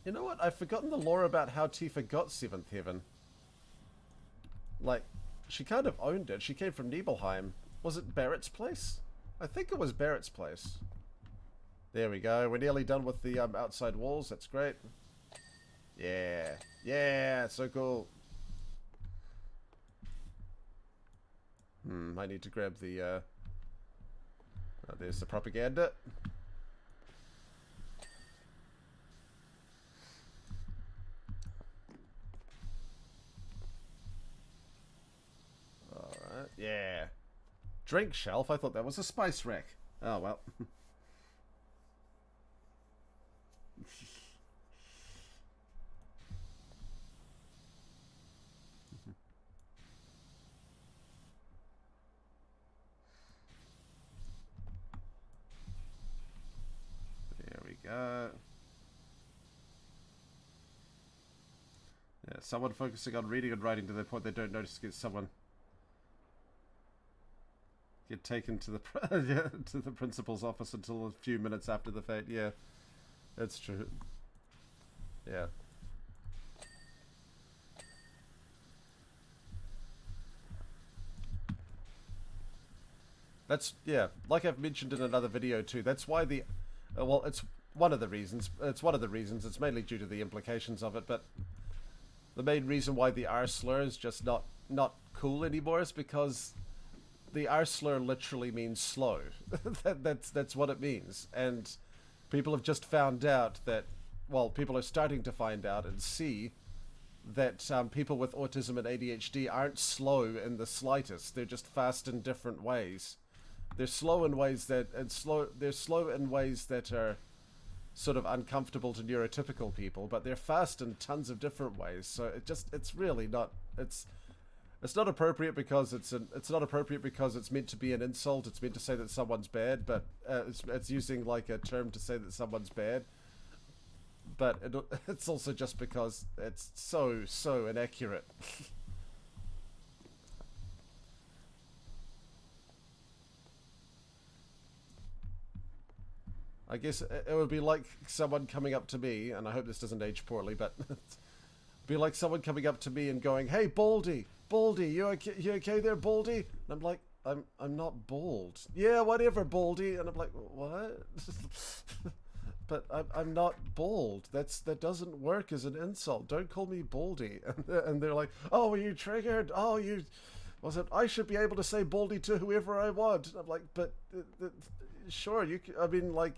You know what? I've forgotten the lore about how Tifa got Seventh Heaven. Like, she kind of owned it. She came from Nibelheim. Was it Barrett's place? I think it was Barrett's place. There we go. We're nearly done with the outside walls. That's great. Yeah. Yeah, so cool. I need to grab the, oh, there's the propaganda. Alright, yeah. Drink shelf? I thought that was a spice rack. Oh, well. Yeah, someone focusing on reading and writing to the point they don't notice get someone get taken to the to the principal's office until a few minutes after the fate. Yeah, that's true. Yeah. That's, yeah, like I've mentioned in another video too, that's why the, well, it's one of the reasons, it's mainly due to the implications of it, but the main reason why the R slur is just not cool anymore is because the R slur literally means slow. That's what it means, and people have just found out that, well, people are starting to find out and see that people with autism and ADHD aren't slow in the slightest. They're just fast in different ways. They're slow in ways that they're slow in ways that are sort of uncomfortable to neurotypical people, but they're fast in tons of different ways. So it's really not, it's not appropriate because it's not appropriate because it's meant to be an insult. It's meant to say that someone's bad, but it's using like a term to say that someone's bad. But it's also just because it's so inaccurate. I guess it would be like someone coming up to me, and I hope this doesn't age poorly, but it'd be like someone coming up to me and going, "Hey, Baldy, you okay there, Baldy?" And I'm like, I'm not bald. Yeah, whatever, Baldy. And I'm like, what? But I'm not bald. That doesn't work as an insult. Don't call me Baldy. And they're like, "Oh, were you triggered? Oh, you was it? I should be able to say Baldy to whoever I want." And I'm like, but sure, you. I mean, like,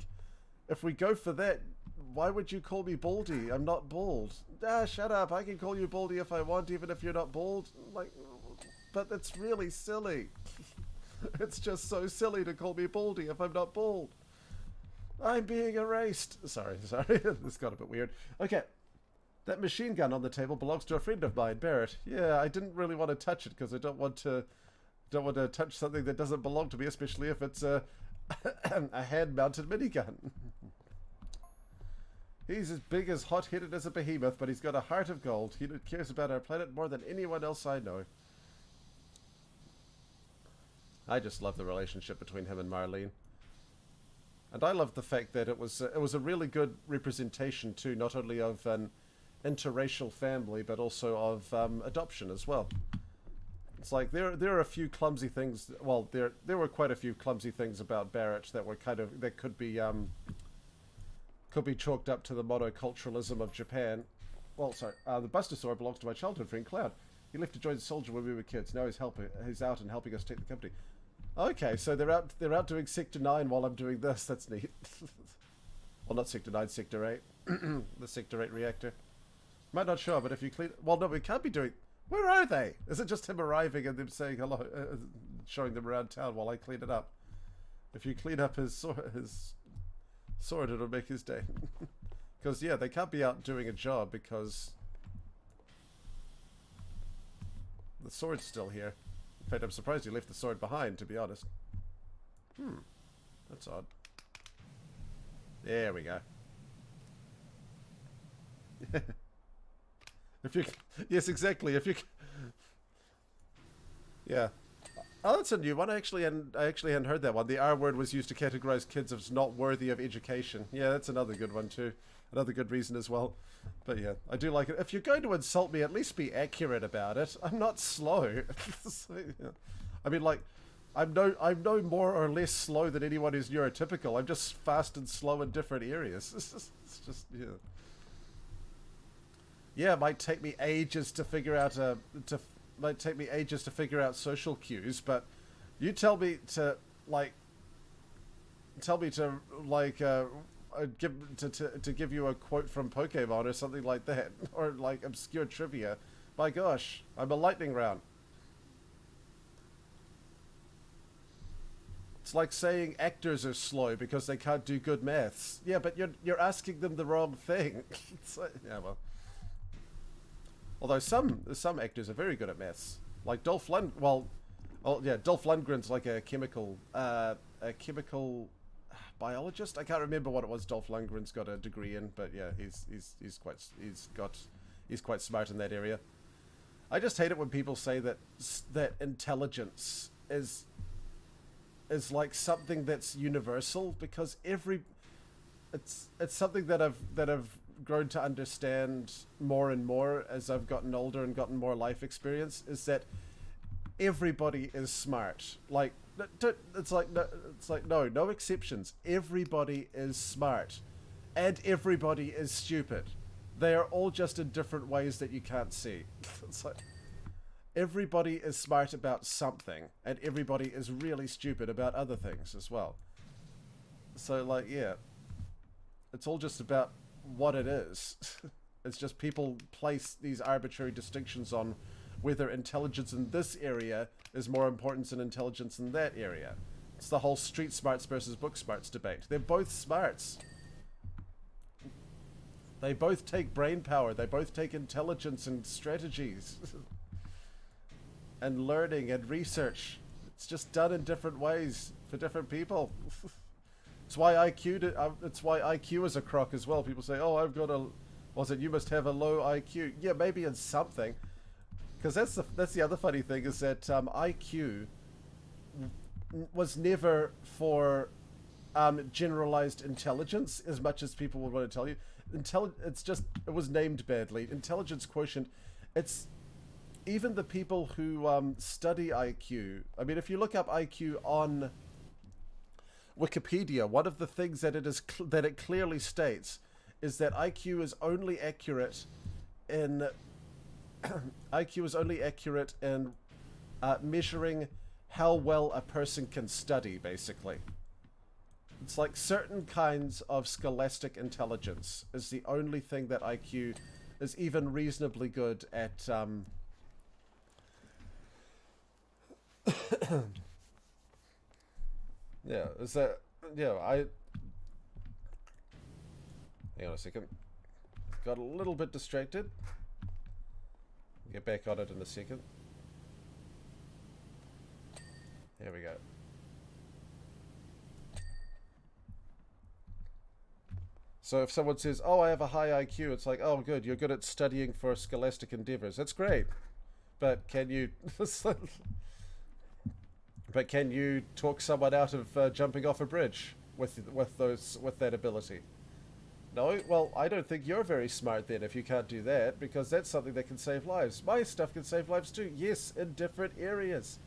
if we go for that, why would you call me Baldy? I'm not bald. Ah, shut up. I can call you Baldy if I want, even if you're not bald. Like, but that's really silly. It's just so silly to call me Baldy if I'm not bald. I'm being erased. Sorry. This got a bit weird. Okay. That machine gun on the table belongs to a friend of mine, Barrett. Yeah, I didn't really want to touch it because I don't want to touch something that doesn't belong to me, especially if it's a hand-mounted minigun. He's as big as hot-headed as a behemoth, but he's got a heart of gold. He cares about our planet more than anyone else I know. I just love the relationship between him and Marlene. And I love the fact that it was a really good representation too, not only of an interracial family, but also of adoption as well. It's like there are a few clumsy things. Well, there were quite a few clumsy things about Barrett that were that could be chalked up to the monoculturalism of Japan. Well, sorry, the Bustosaur belongs to my childhood friend Cloud. He left to join the soldier when we were kids. Now he's out and helping us take the company. Okay, so they're out doing Sector 9 while I'm doing this. That's neat. Well, not Sector 9, Sector 8. The Sector 8 reactor. Might not show, but if you clean... Well, no, we can't be doing... Where are they? Is it just him arriving and them saying hello, showing them around town while I clean it up? If you clean up his sword, it'll make his day. Because, yeah, they can't be out doing a job because the sword's still here. In fact, I'm surprised he left the sword behind, to be honest. That's odd. There we go. If you... Yes, exactly. If you... Yeah. Oh, that's a new one. I actually hadn't heard that one. The R word was used to categorize kids as not worthy of education. Yeah, that's another good one too. Another good reason as well. But yeah, I do like it. If you're going to insult me, at least be accurate about it. I'm not slow. So, yeah. I mean, like, I'm no more or less slow than anyone who's neurotypical. I'm just fast and slow in different areas. It's just yeah. Yeah, it might take me ages to figure out might take me ages to figure out social cues, but you tell me to give you a quote from Pokemon or something like that, or like obscure trivia. My gosh, I'm a lightning round. It's like saying actors are slow because they can't do good maths. Yeah, but you're asking them the wrong thing. It's like, yeah, well. Although some actors are very good at maths, like Dolph Lund. Well, oh yeah, Dolph Lundgren's like a chemical biologist. I can't remember what it was. Dolph Lundgren's got a degree in, but yeah, he's quite smart in that area. I just hate it when people say that intelligence is like something that's universal, because it's something that I've grown to understand more and more as I've gotten older and gotten more life experience, is that everybody is smart. Like, it's like no exceptions. Everybody is smart, and everybody is stupid. They are all just in different ways that you can't see. It's like everybody is smart about something, and everybody is really stupid about other things as well. So, like, yeah, it's all just about what it is. It's just people place these arbitrary distinctions on whether intelligence in this area is more important than intelligence in that area. It's the whole street smarts versus book smarts debate. They're both smarts. They both take brain power. They both take intelligence and strategies and learning and research. It's just done in different ways for different people. It's why IQ is a crock as well. People say, "Oh, I've got you must have a low IQ." Yeah, maybe in something, because that's the other funny thing, is that IQ was never for generalized intelligence as much as people would want to tell you. It was named badly. Intelligence quotient. It's even the people who study IQ. I mean, if you look up IQ on Wikipedia, one of the things that it clearly states is that IQ is only accurate in measuring how well a person can study, basically. It's like certain kinds of scholastic intelligence is the only thing that IQ is even reasonably good at yeah, is that... Yeah, hang on a second. Got a little bit distracted. Get back on it in a second. There we go. So if someone says, "Oh, I have a high IQ," it's like, "Oh, good, you're good at studying for scholastic endeavors." That's great. But can you... But can you talk someone out of jumping off a bridge with that ability? No? Well, I don't think you're very smart then if you can't do that, because that's something that can save lives. My stuff can save lives too. Yes, in different areas.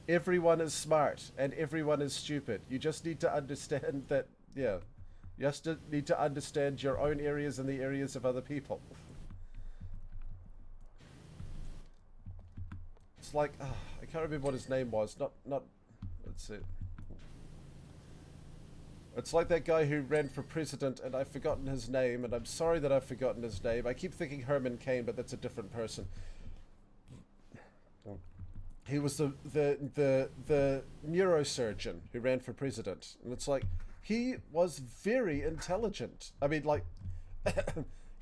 Everyone is smart and everyone is stupid. You just need to understand that, yeah. You just need to understand your own areas and the areas of other people. It's like, I can't remember what his name was. Let's see. It's like that guy who ran for president, and I've forgotten his name, and I'm sorry that I've forgotten his name. I keep thinking Herman Cain, but that's a different person. He was the neurosurgeon who ran for president, and it's like, he was very intelligent. I mean, like,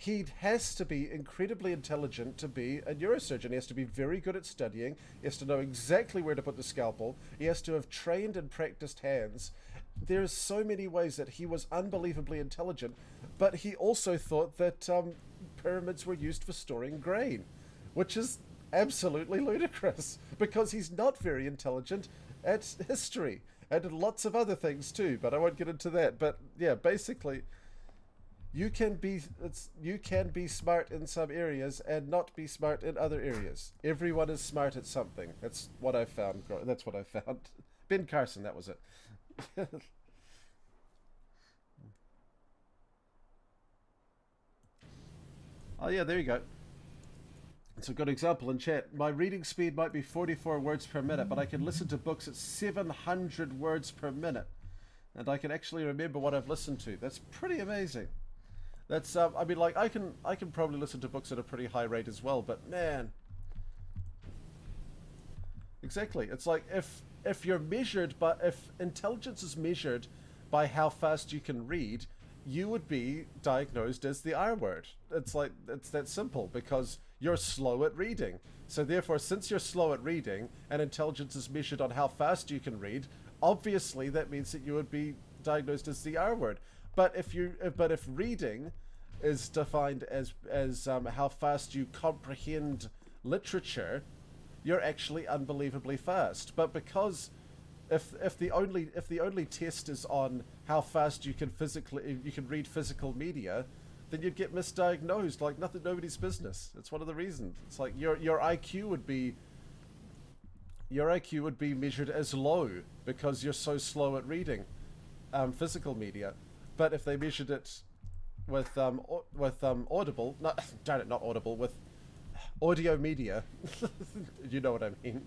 he has to be incredibly intelligent to be a neurosurgeon. He has to be very good at studying. He has to know exactly where to put the scalpel. He has to have trained and practiced hands. There's so many ways that he was unbelievably intelligent, but he also thought that pyramids were used for storing grain, which is absolutely ludicrous because he's not very intelligent at history and lots of other things too, but I won't get into that. But yeah, basically you can be smart in some areas and not be smart in other areas. Everyone is smart at something. That's what I found. That's what I found. Ben Carson, that was it. Oh yeah, there you go. It's a good example in chat. My reading speed might be 44 words per minute, but I can listen to books at 700 words per minute. And I can actually remember what I've listened to. That's pretty amazing. That's I mean, like I can probably listen to books at a pretty high rate as well, but man. Exactly. It's like if you're measured, but if intelligence is measured by how fast you can read, you would be diagnosed as the R word. It's like it's that simple because you're slow at reading. So therefore, since you're slow at reading and intelligence is measured on how fast you can read, obviously that means that you would be diagnosed as the R word. But if reading is defined as how fast you comprehend literature, you're actually unbelievably fast. But because if the only test is on how fast you can read physical media, then you'd get misdiagnosed like nobody's business. It's one of the reasons. It's like your IQ would be measured as low because you're so slow at reading physical media. But if they measured it with audible, not darn it, not audible, with audio media, you know what I mean,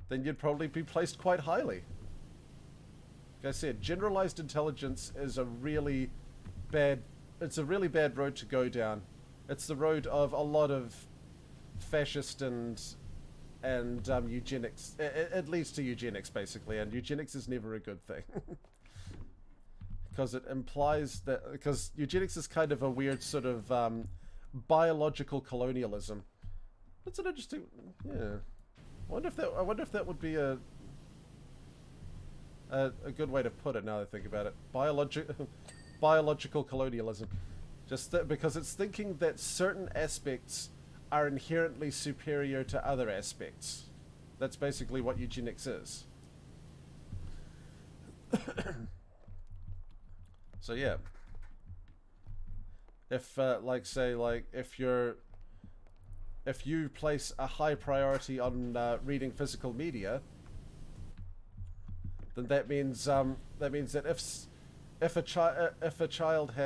then you'd probably be placed quite highly. Like I said, generalized intelligence is a really bad road to go down. It's the road of a lot of fascist and eugenics. It leads to eugenics basically, and eugenics is never a good thing. Because it implies that, because eugenics is kind of a weird sort of biological colonialism. That's an interesting, yeah. I wonder if that would be a good way to put it. Now that I think about it, biological colonialism, because it's thinking that certain aspects are inherently superior to other aspects. That's basically what eugenics is. So yeah, if if you place a high priority on reading physical media, then that means that if a child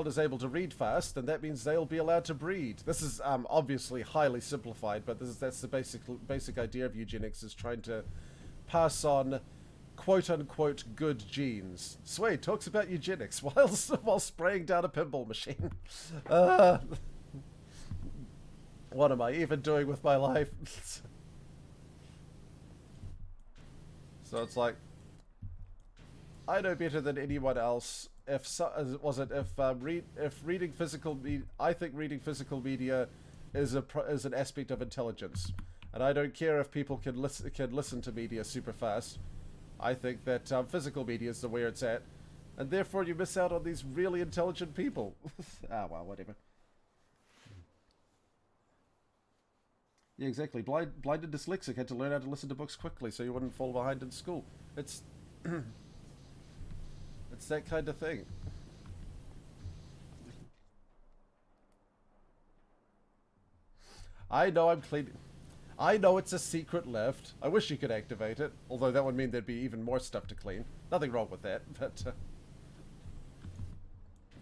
is able to read fast, then that means they'll be allowed to breed. This is obviously highly simplified, but that's the basic idea of eugenics, is trying to pass on quote-unquote good genes. Sway talks about eugenics while spraying down a pinball machine. What am I even doing with my life? So it's like, I know better than anyone else. Reading physical media, I think reading physical media is an aspect of intelligence, and I don't care if people can listen to media super fast. I think that physical media is the where it's at, and therefore you miss out on these really intelligent people. Ah, well, whatever. Yeah, exactly. Blind and dyslexic had to learn how to listen to books quickly so you wouldn't fall behind in school. It's it's that kind of thing. I know I'm cleaning. I know it's a secret lift. I wish you could activate it, although that would mean there'd be even more stuff to clean. Nothing wrong with that, but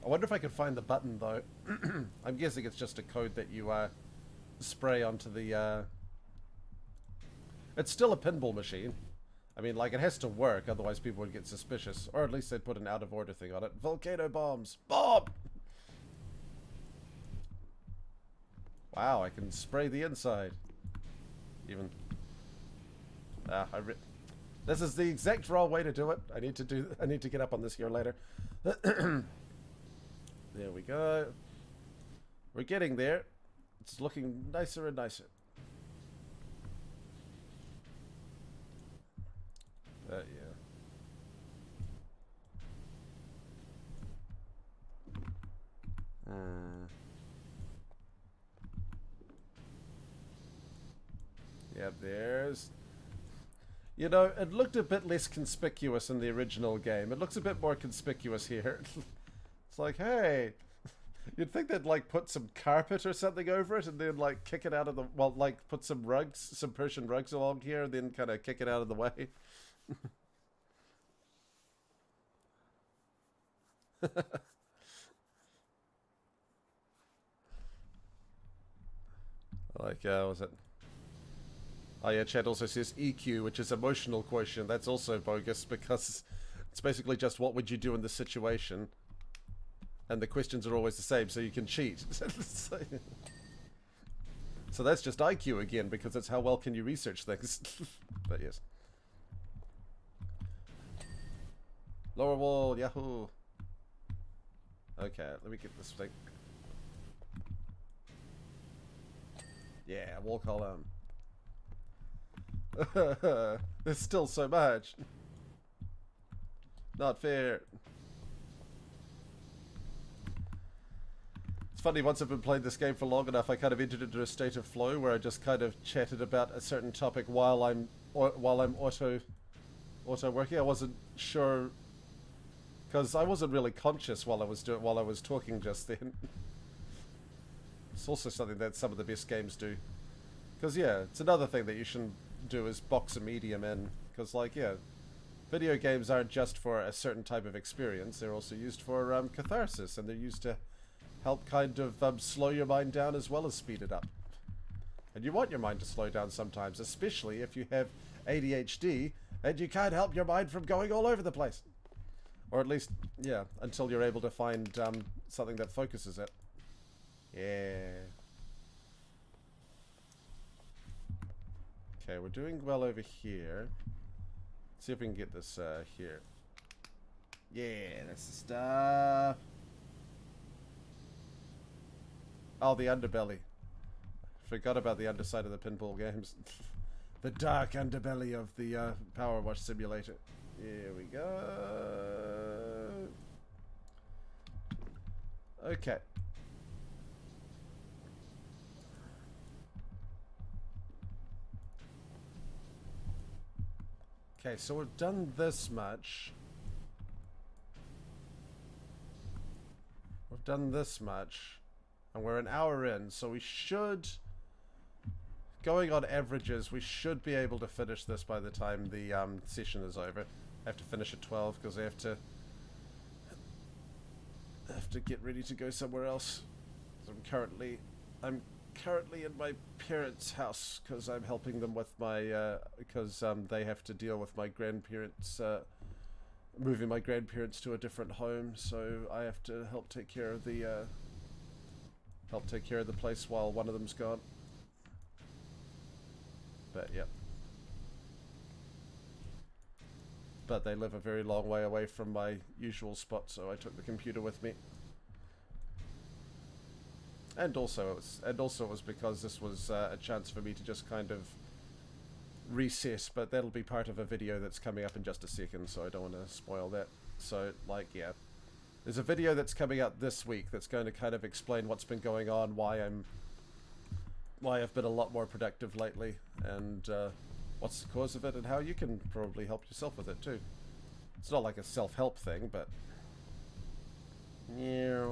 I wonder if I could find the button though. I'm guessing it's just a code that you spray onto the. It's still a pinball machine. I mean, like, it has to work, otherwise people would get suspicious, or at least they'd put an out of order thing on it. Volcano bombs, bomb. Wow, I can spray the inside. Even. This is the exact raw way to do it. I need to get up on this here later. There we go. We're getting there. It's looking nicer and nicer. Yeah. Yep, there's... You know, it looked a bit less conspicuous in the original game. It looks a bit more conspicuous here. It's like, hey... You'd think they'd, like, put some carpet or something over it and then, like, kick it out of the... Well, like, put some rugs, some Persian rugs along here and then kind of kick it out of the way. Like, what was it? Oh yeah, chat also says EQ, which is emotional quotient. That's also bogus because it's basically just what would you do in this situation. And the questions are always the same, so you can cheat. So that's just IQ again, because it's how well can you research things. But yes. Lower wall, yahoo! Okay, let me get this thing. Yeah, wall column. There's still so much. Not fair. It's funny, once I've been playing this game for long enough, I kind of entered into a state of flow where I just kind of chatted about a certain topic while I'm auto working. I wasn't sure because I wasn't really conscious while I was talking just then. It's also something that some of the best games do. Because yeah, it's another thing that you shouldn't do is box a medium in. Because like yeah, video games aren't just for a certain type of experience. They're also used for catharsis, and they're used to help kind of slow your mind down as well as speed it up. And you want your mind to slow down sometimes, especially if you have ADHD and you can't help your mind from going all over the place. Or at least, yeah, until you're able to find something that focuses it. Yeah. Okay, we're doing well over here. Let's see if we can get this here. Yeah, that's the stuff. Oh, the underbelly. Forgot about the underside of the pinball games. The dark underbelly of the PowerWash simulator. Here we go. Okay. Okay, so we've done this much. We've done this much. And we're an hour in, so we should... Going on averages, we should be able to finish this by the time the session is over. I have to finish at 12 because I have to get ready to go somewhere else. I'm currently in my parents' house because I'm helping them with my because they have to deal with my grandparents moving my grandparents to a different home, so I have to help take care of the place while one of them's gone. But yep. But they live a very long way away from my usual spot, so I took the computer with me. And also it was because this was a chance for me to just kind of reset, but that'll be part of a video that's coming up in just a second, so I don't want to spoil that. So like yeah, there's a video that's coming out this week that's going to kind of explain what's been going on, why I've been a lot more productive lately, and what's the cause of it, and how you can probably help yourself with it too. It's not like a self-help thing, but yeah.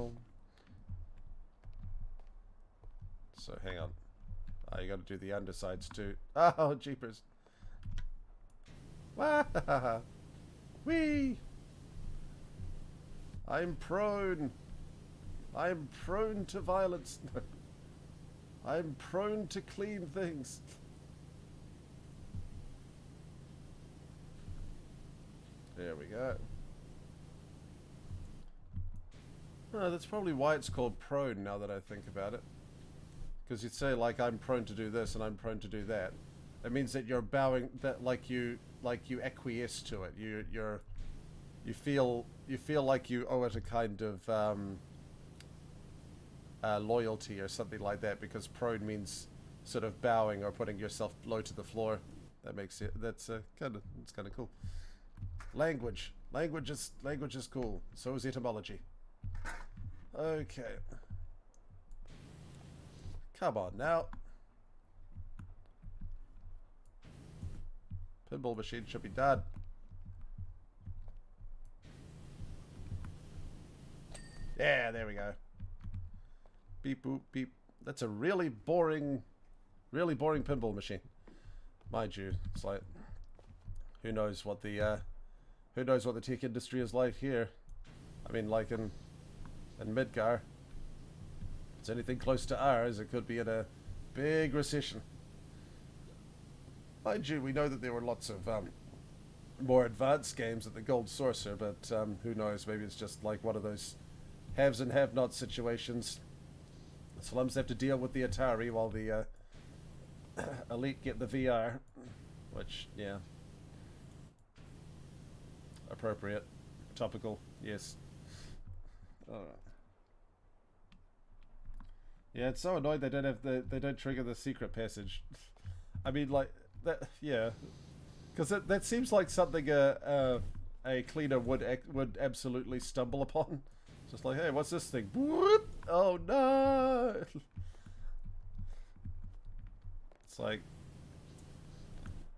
So hang on. Oh, you got to do the undersides too. Oh, jeepers! Whee! I'm prone to violence. I'm prone to clean things. There we go. Oh, that's probably why it's called prone now that I think about it. Because you'd say like I'm prone to do this and I'm prone to do that. It means that you're bowing, that like you acquiesce to it. you feel like you owe it a kind of loyalty or something like that, because prone means sort of bowing or putting yourself low to the floor. That makes it, that's it's kind of cool. Language is cool. So is etymology. Okay, come on now. Pinball machine should be done. Yeah, there we go. Beep boop beep. That's a really boring pinball machine. Mind you, it's like, who knows what the tech industry is like here. I mean, like in Midgar, if it's anything close to ours, it could be in a big recession. Mind you, we know that there were lots of more advanced games at the Gold Saucer, but who knows, maybe it's just like one of those haves and have-nots situations. The slums have to deal with the Atari while the elite get the VR, which, yeah, appropriate, topical, yes. Yeah, it's so annoying they don't have they don't trigger the secret passage. I mean, like that, yeah, because that seems like something a cleaner would absolutely stumble upon. Just like, hey, what's this thing? Oh no! It's like,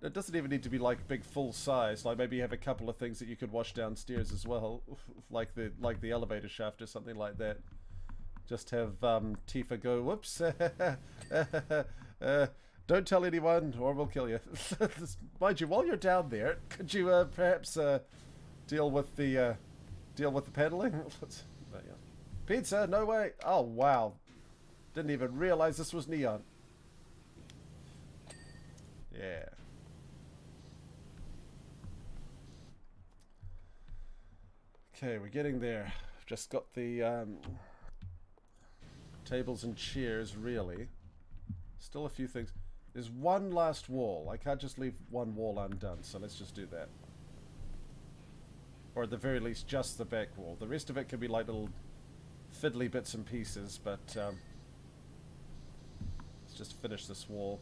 it doesn't even need to be like big full size. Like maybe you have a couple of things that you could wash downstairs as well, like the elevator shaft or something like that. Just have Tifa go, whoops, don't tell anyone or we'll kill you. Mind you, while you're down there, could you perhaps deal with the paneling? Yeah. Pizza? No way. Oh wow, didn't even realize this was neon. Yeah. Okay, we're getting there. Just got the tables and chairs, really. Still a few things. There's one last wall. I can't just leave one wall undone, so let's just do that. Or at the very least, just the back wall. The rest of it can be like little fiddly bits and pieces, but let's just finish this wall.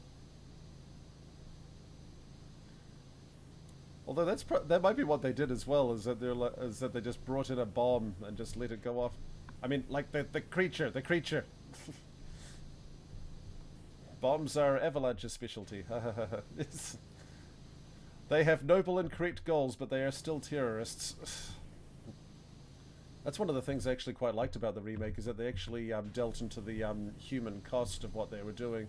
Although that might be what they did as well, is that they just brought in a bomb and just let it go off. I mean, like the creature. Bombs are Avalanche's specialty. They have noble and correct goals, but they are still terrorists. That's one of the things I actually quite liked about the remake, is that they actually dealt into the human cost of what they were doing.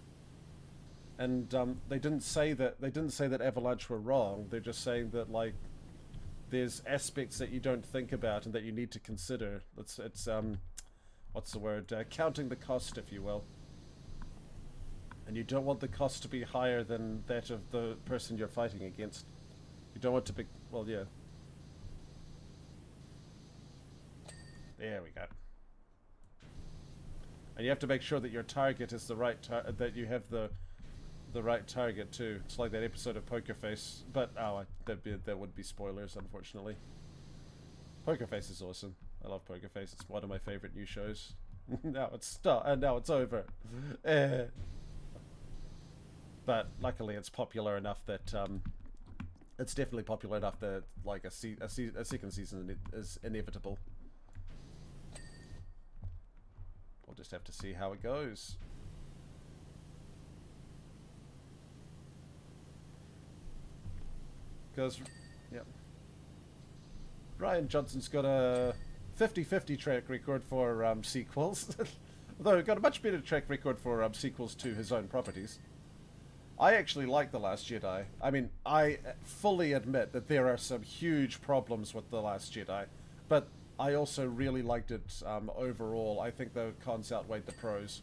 And they didn't say that Avalanche were wrong. They're just saying that, like, there's aspects that you don't think about and that you need to consider. It's what's the word? Counting the cost, if you will. And you don't want the cost to be higher than that of the person you're fighting against. You don't want to be, well, yeah. There we go. And you have to make sure that your target is the right that you have the right target too. It's like that episode of Poker Face, but that would be spoilers, unfortunately. Poker Face is awesome. I love Poker Face. It's one of my favorite new shows. Now it's over. But luckily, it's popular enough that it's definitely popular enough that like a second season is inevitable. We'll just have to see how it goes. Because, yeah, Rian Johnson's got a 50-50 track record for sequels, although he's got a much better track record for sequels to his own properties. I actually like The Last Jedi. I mean, I fully admit that there are some huge problems with The Last Jedi, but I also really liked it overall. I think the cons outweighed the pros.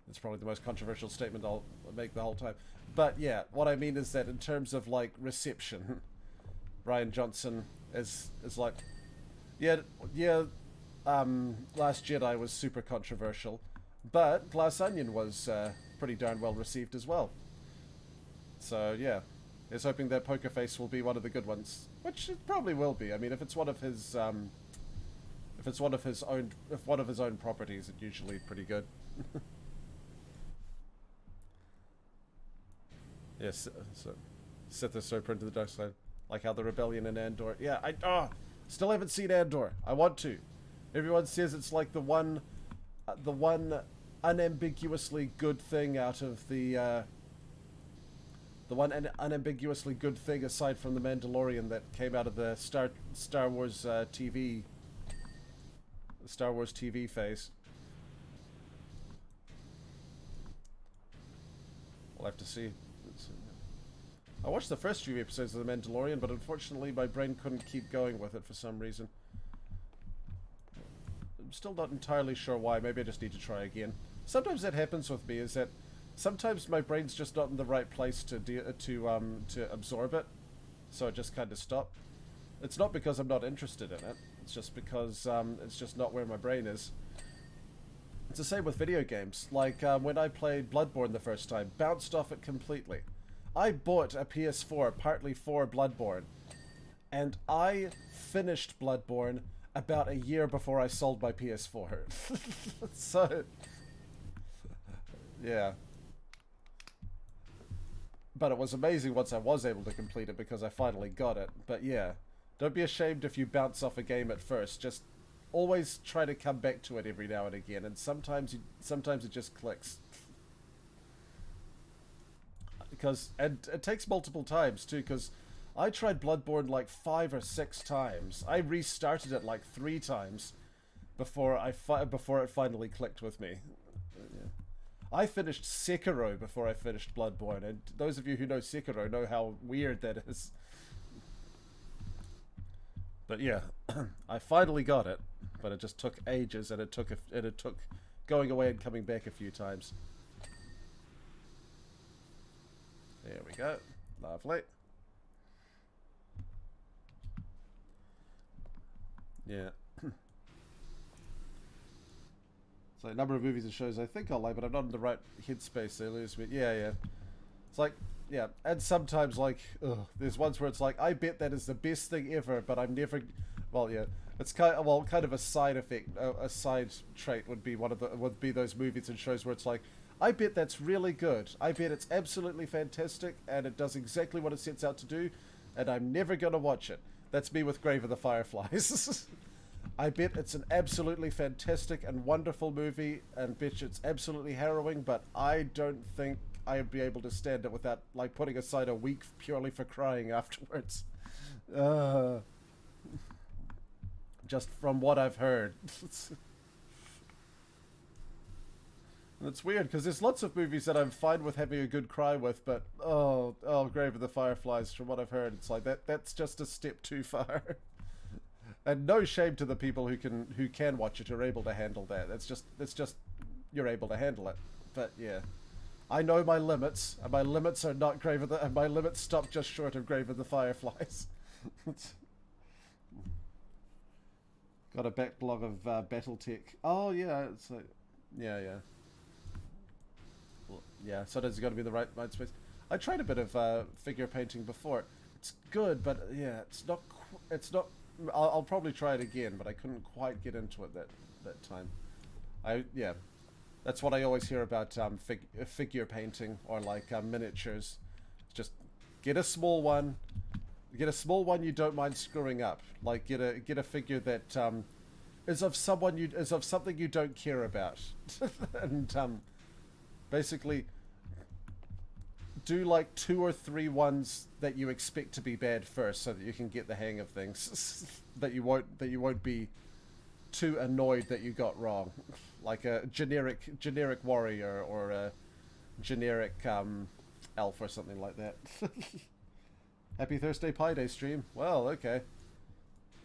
It's probably the most controversial statement I'll make the whole time. But yeah, what I mean is that in terms of like reception, Rian Johnson is like, Last Jedi was super controversial, but Glass Onion was pretty darn well received as well. So yeah, is hoping that Poker Face will be one of the good ones, which it probably will be. I mean, if it's one of his own properties, it's usually pretty good. Yes, so Sith is so prone to the dark side, like how the rebellion in Andor. Yeah, still haven't seen Andor. I want to. Everyone says it's like the one unambiguously good thing out of the one unambiguously good thing aside from the Mandalorian that came out of the Star Wars TV phase. We'll have to see. I watched the first few episodes of The Mandalorian, but unfortunately my brain couldn't keep going with it for some reason. I'm still not entirely sure why. Maybe I just need to try again. Sometimes that happens with me, is that sometimes my brain's just not in the right place to absorb it, so I just kind of stop. It's not because I'm not interested in it. It's just because it's just not where my brain is. It's the same with video games. Like when I played Bloodborne the first time, bounced off it completely. I bought a PS4 partly for Bloodborne, and I finished Bloodborne about a year before I sold my PS4. So, yeah. But it was amazing once I was able to complete it because I finally got it. But yeah, don't be ashamed if you bounce off a game at first. Just always try to come back to it every now and again, and sometimes it just clicks. And it takes multiple times too, because I tried Bloodborne like 5 or 6 times. I restarted it like 3 times before it finally clicked with me. Yeah. I finished Sekiro before I finished Bloodborne, and those of you who know Sekiro know how weird that is. But yeah, I finally got it, but it just took ages, and it took going away and coming back a few times. There we go. Lovely. Yeah. So a number of movies and shows I think I'll like, but I'm not in the right headspace. They lose me. Yeah, yeah. It's like, yeah. And sometimes, like, there's ones where it's like, I bet that is the best thing ever, but I'm never... Well, yeah. It's kind of a side effect, a side trait would be those movies and shows where it's like, I bet that's really good. I bet it's absolutely fantastic, and it does exactly what it sets out to do, and I'm never gonna watch it. That's me with Grave of the Fireflies. I bet it's an absolutely fantastic and wonderful movie, and bet it's absolutely harrowing, but I don't think I'd be able to stand it without, like, putting aside a week purely for crying afterwards. Just from what I've heard. And it's weird, because there's lots of movies that I'm fine with having a good cry with, but, Grave of the Fireflies, from what I've heard, it's like, that's just a step too far. And no shame to the people who can watch it, or are able to handle that. It's just, you're able to handle it. But, yeah. I know my limits, and my limits are not and my limits stop just short of Grave of the Fireflies. Got a backlog of Battletech. Oh, yeah, it's like, yeah. Yeah, sometimes you got to be in the right mind space. I tried a bit of figure painting before. It's good, but yeah, it's not. I'll probably try it again, but I couldn't quite get into it that time. That's what I always hear about figure painting or like miniatures. Just get a small one. Get a small one you don't mind screwing up. Like get a figure that is of something you don't care about, and basically do like 2 or 3 ones that you expect to be bad first, so that you can get the hang of things. that you won't be too annoyed that you got wrong. Like a generic warrior or a generic elf or something like that. Happy Thursday Pie Day stream. Well, okay.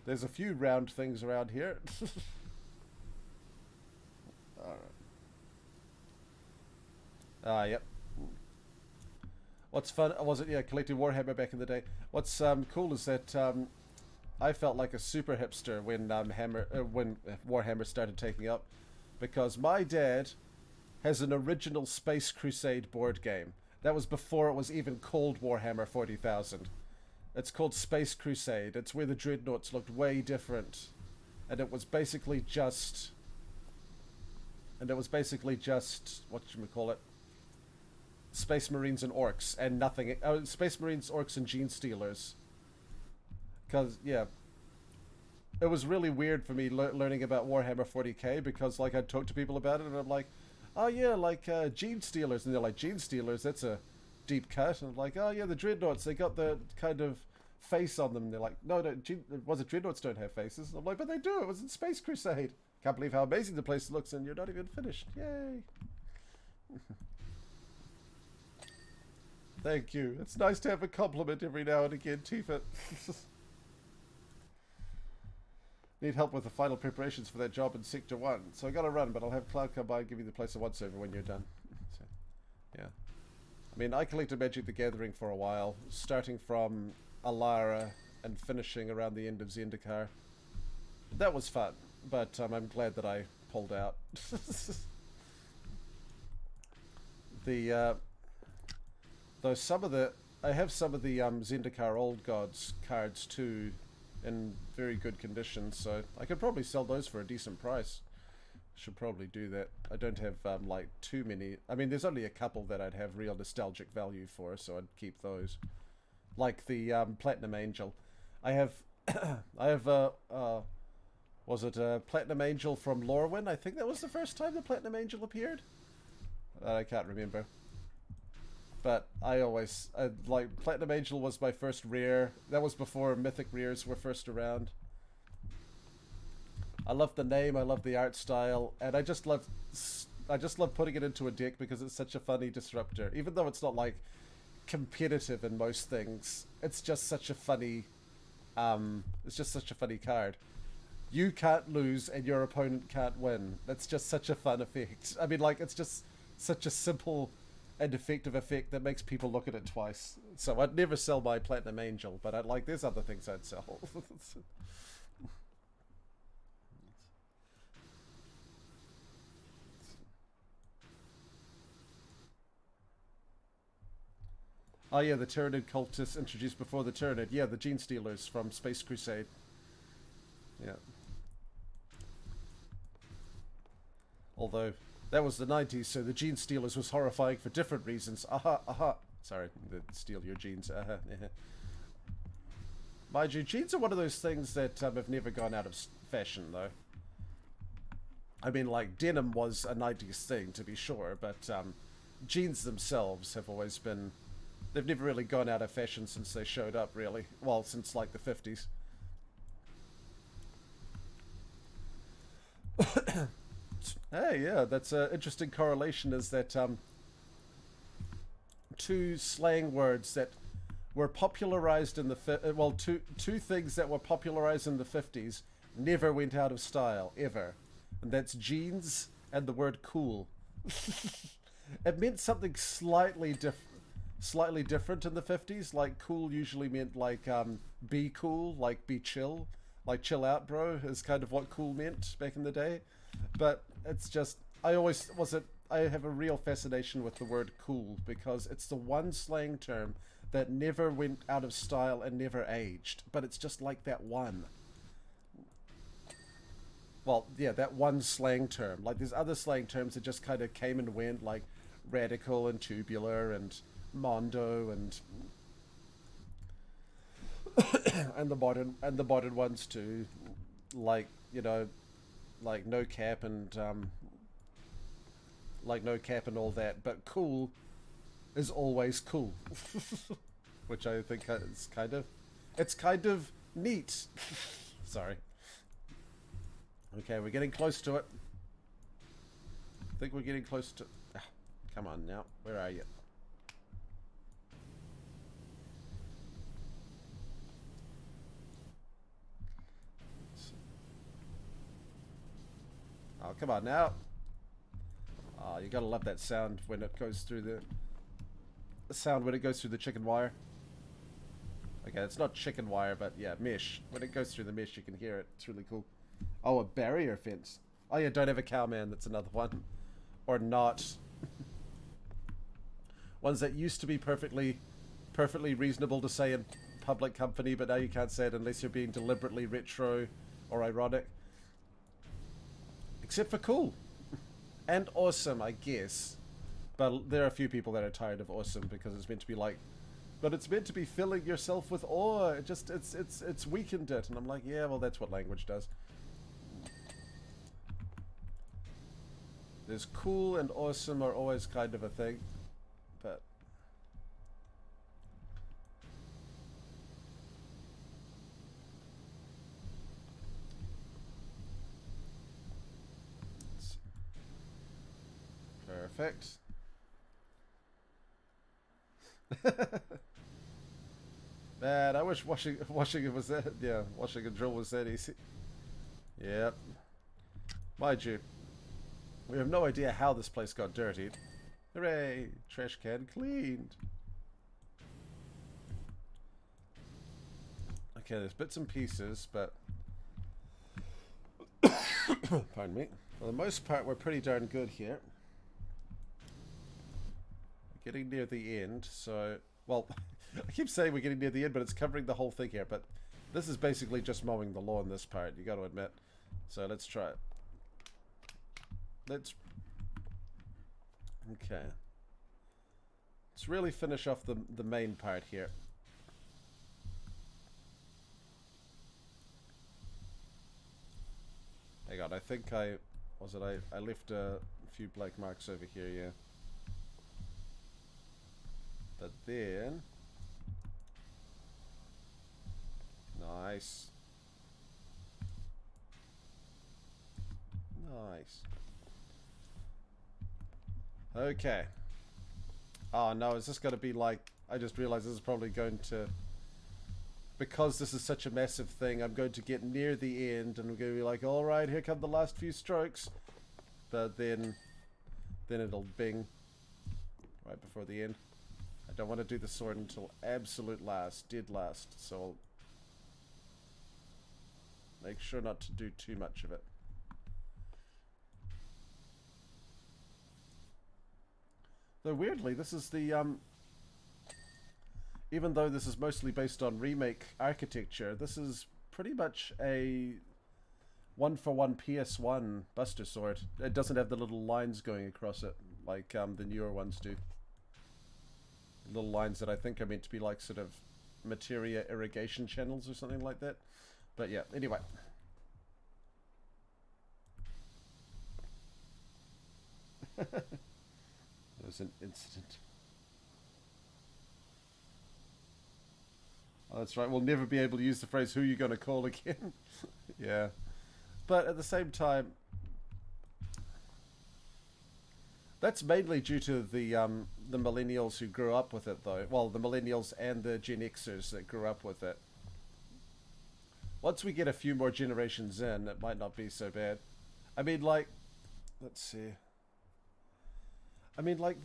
There's a few round things around here. Alright. Yep. What's fun, was it, yeah, collecting Warhammer back in the day. What's cool is that I felt like a super hipster when when Warhammer started taking up, because my dad has an original Space Crusade board game That was before it was even called Warhammer 40,000. It's called Space Crusade. It's where the dreadnoughts looked way different. And it was basically just... whatchamacallit? Space Marines and Orcs and nothing... Space Marines, Orcs and Gene Stealers. Because, yeah... It was really weird for me learning about Warhammer 40k because, like, I'd talk to people about it and I'm like, oh yeah, like, Gene Stealers. And they're like, Gene Stealers? That's a deep cut. And I'm like, oh yeah, the Dreadnoughts, they got the kind of face on them. And they're like, no, was it Dreadnoughts don't have faces? And I'm like, but they do. It was in Space Crusade. Can't believe how amazing the place looks and you're not even finished. Yay. Thank you. It's nice to have a compliment every now and again, Tifa. Need help with the final preparations for that job in Sector 1. So I gotta run, but I'll have Cloud come by and give you the place a once-over when you're done. So, yeah. I mean, I collected Magic the Gathering for a while, starting from Alara and finishing around the end of Zendikar. That was fun, but I'm glad that I pulled out. Though some of the... I have some of the Zendikar Old Gods cards too, in very good condition, so I could probably sell those for a decent price. Should probably do that. I don't have like too many. I mean, there's only a couple that I'd have real nostalgic value for, so I'd keep those. Like the Platinum Angel. I have was it a Platinum Angel from Lorwyn? I think that was the first time the Platinum Angel appeared. I can't remember. But like, Platinum Angel was my first rare. That was before Mythic Rares were first around. I love the name, I love the art style, and I just love putting it into a deck because it's such a funny disruptor. Even though it's not, like, competitive in most things, it's just such a funny, card. You can't lose and your opponent can't win. That's just such a fun effect. I mean, like, it's just such a simple and effective effect that makes people look at it twice. So I'd never sell my Platinum Angel, but there's other things I'd sell. Oh yeah, the Tyranid cultists introduced before the Tyranid. Yeah, the Gene Stealers from Space Crusade. Yeah. Although... that was the 90s, so the Gene Stealers was horrifying for different reasons. Aha, aha. Sorry, they steal your genes. Aha, Mind you, jeans are one of those things that have never gone out of fashion, though. I mean, like, denim was a 90s thing, to be sure, but jeans themselves have always been... they've never really gone out of fashion since they showed up, really. Well, since, like, the 50s. Hey, yeah, that's an interesting correlation, is that two slang words that were popularized in the... two things that were popularized in the 50s never went out of style, ever. And that's jeans and the word cool. It meant something slightly different in the 50s. Like, cool usually meant, like, be cool, like, be chill. Like, chill out, bro, is kind of what cool meant back in the day. But it's just, I have a real fascination with the word cool because it's the one slang term that never went out of style and never aged. But it's just like that one. Well, yeah, that one slang term. Like, there's other slang terms that just kind of came and went, like radical and tubular and mondo and and the modern ones too, like, you know, like no cap and all that. But cool is always cool, which I think is kind of neat. Sorry. Okay, we're getting close to it. I think we're getting close to... come on now. Where are you? Oh, come on now. Oh, you gotta love that sound when it goes through the sound when it goes through the chicken wire. Okay, it's not chicken wire, but yeah, mesh. When it goes through the mesh, you can hear it. It's really cool. Oh, a barrier fence. Oh yeah, don't have a cowman. That's another one. Or not. Ones that used to be perfectly reasonable to say in public company, but now you can't say it unless you're being deliberately retro or ironic. Except for cool. And awesome, I guess. But there are a few people that are tired of awesome because it's meant to be like, but it's meant to be filling yourself with awe. It's weakened it. And I'm like, yeah, well, that's what language does. There's cool and awesome are always kind of a thing, but perfect. Man, I wish washing it was that. Yeah, washing a drill was that easy. Yep. Mind you, we have no idea how this place got dirtied. Hooray! Trash can cleaned. Okay, there's bits and pieces, but pardon me. For the most part, we're pretty darn good here. Getting near the end, so well. I keep saying we're getting near the end, but it's covering the whole thing here. But this is basically just mowing the lawn. This part, you got to admit. So let's try it. Okay. Let's really finish off the main part here. Hang on, I think I left a few black marks over here, yeah. But then nice. Nice. Okay. Oh no, is this going to be like... I just realized this is probably going to... Because this is such a massive thing, I'm going to get near the end and we're going to be like, alright, here come the last few strokes. But then it'll bing right before the end. I don't want to do the sword until absolute last, dead last, so I'll make sure not to do too much of it. Though weirdly, this is the, even though this is mostly based on remake architecture, this is pretty much a one-for-one PS1 Buster Sword. It doesn't have the little lines going across it like the newer ones do. Little lines that I think are meant to be like sort of materia irrigation channels or something like that. But yeah, anyway. There's an incident. Oh, that's right. We'll never be able to use the phrase, who you gonna call again? Yeah. But at the same time, that's mainly due to the millennials who grew up with it, though. Well, the millennials and the Gen Xers that grew up with it. Once we get a few more generations in, it might not be so bad. I mean, like, let's see. I mean, like,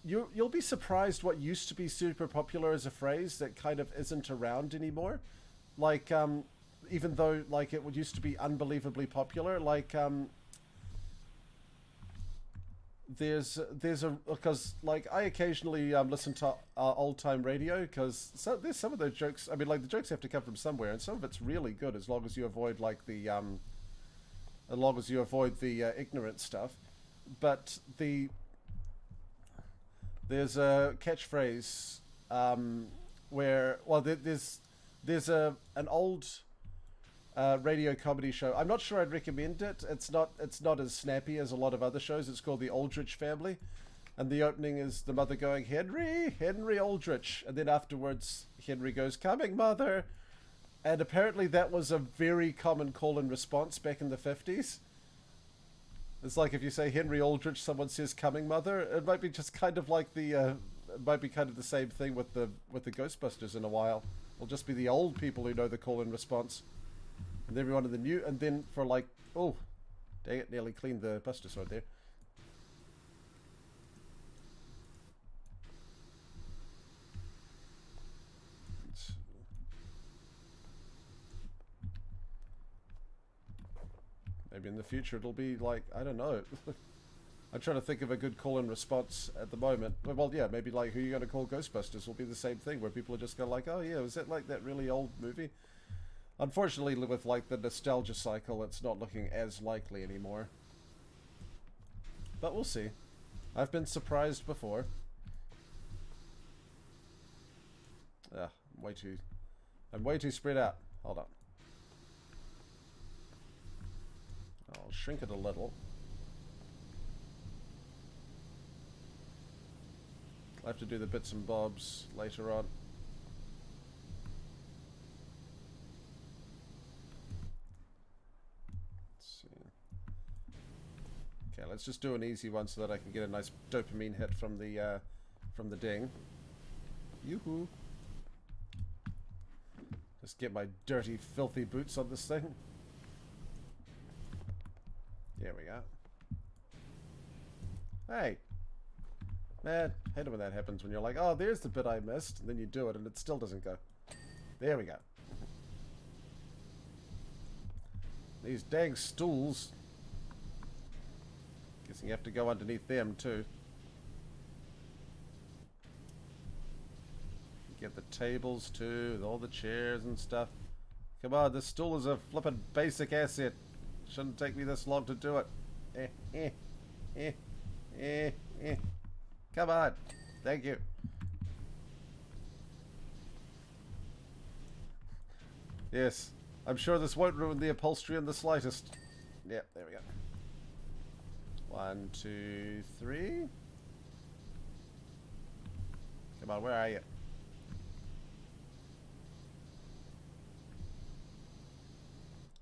you'll be surprised what used to be super popular as a phrase that kind of isn't around anymore. Like, even though, like, it used to be unbelievably popular, like, there's a, because like I occasionally listen to old time radio because there's some of those jokes. I mean, like the jokes have to come from somewhere, and some of it's really good as long as you avoid like the ignorant stuff. But there's a catchphrase where, well, there's an old radio comedy show. I'm not sure I'd recommend it. It's not as snappy as a lot of other shows. It's called The Aldrich Family, and the opening is the mother going, Henry Aldrich, and then afterwards Henry goes, coming mother. And apparently that was a very common call and response back in the 50s. It's like if you say Henry Aldrich, someone says coming mother. It might be just kind of like the it might be kind of the same thing with the Ghostbusters in a while. It'll just be the old people who know the call and response. And everyone in the new, and then for like, oh, dang it, nearly cleaned the Buster Sword there. Maybe in the future it'll be like, I don't know. I'm trying to think of a good call and response at the moment. Well, yeah, maybe like who you going to call Ghostbusters will be the same thing, where people are just going like, oh yeah, was that like that really old movie? Unfortunately, with like the nostalgia cycle, it's not looking as likely anymore. But we'll see. I've been surprised before. I'm way too spread out. Hold on. I'll shrink it a little. I'll have to do the bits and bobs later on. Let's see. Okay, let's just do an easy one so that I can get a nice dopamine hit from the ding. Yoo-hoo. Just get my dirty, filthy boots on this thing. There we go. Hey! Man, hate it when that happens, when you're like, oh, there's the bit I missed, and then you do it and it still doesn't go. There we go. These dang stools. Guessing you have to go underneath them too. Get the tables too, with all the chairs and stuff. Come on, this stool is a flippin' basic asset. Shouldn't take me this long to do it. Come on. Thank you. Yes. I'm sure this won't ruin the upholstery in the slightest. Yep, there we go. 1, 2, 3. Come on, where are you?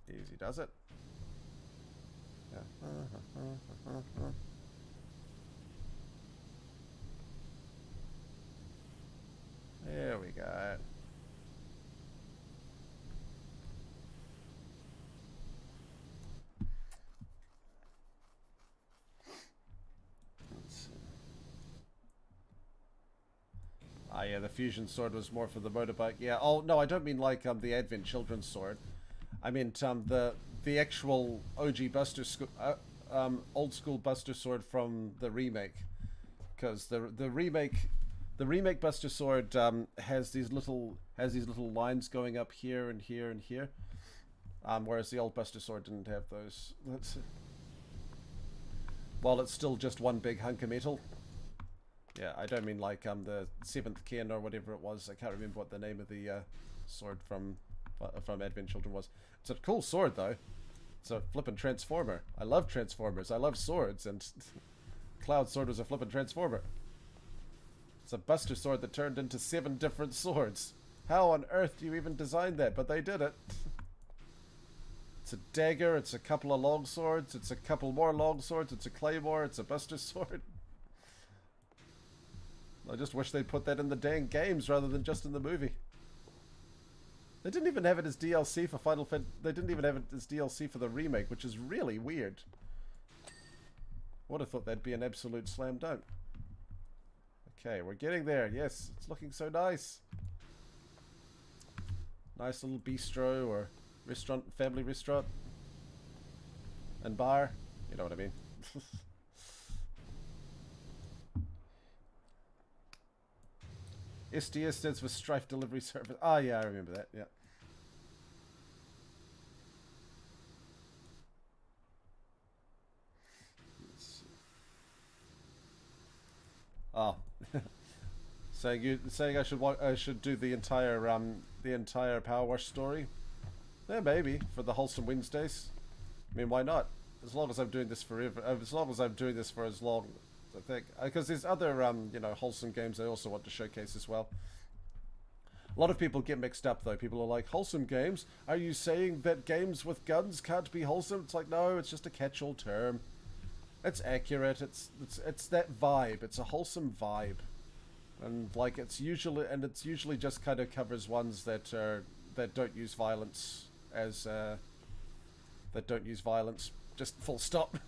Easy does it. Yeah. There we go. Let's see. Ah, yeah, the fusion sword was more for the motorbike. Yeah. Oh no, I don't mean like the Advent Children's sword. I meant the actual OG old school Buster Sword from the remake, because the remake Buster Sword has these little lines going up here and here and here, whereas the old Buster Sword didn't have those. Let's see. While it's still just one big hunk of metal. Yeah, I don't mean like the 7th Ken or whatever it was. I can't remember what the name of the sword from Advent Children was. It's a cool sword though. It's a flippin' transformer. I love transformers. I love swords, and Cloud Sword was a flippin' transformer. It's a Buster Sword that turned into 7 different swords. How on earth do you even design that? But they did it. It's a dagger, it's a couple of long swords, it's a couple more long swords, it's a claymore, it's a Buster Sword. I just wish they'd put that in the dang games rather than just in the movie. They didn't even have it as DLC for Final Fantasy. They didn't even have it as DLC for the remake, which is really weird. Would have thought that'd be an absolute slam dunk. Okay, we're getting there. Yes, it's looking so nice. Nice little bistro or restaurant, family restaurant. And bar. You know what I mean. SDS stands for Strife Delivery Service. Ah, yeah, I remember that. Yeah. Oh, saying I should do the entire PowerWash story. Yeah, maybe for the Wholesome Wednesdays. I mean, why not? As long as I'm doing this forever. As long as I'm doing this for as long. I think, because there's other you know, wholesome games I also want to showcase as well. A lot of people get mixed up though. People are like, wholesome games? Are you saying that games with guns can't be wholesome? It's like, no, it's just a catch-all term. It's accurate. It's that vibe. It's a wholesome vibe, and like it's usually just kind of covers ones that don't use violence as just full stop.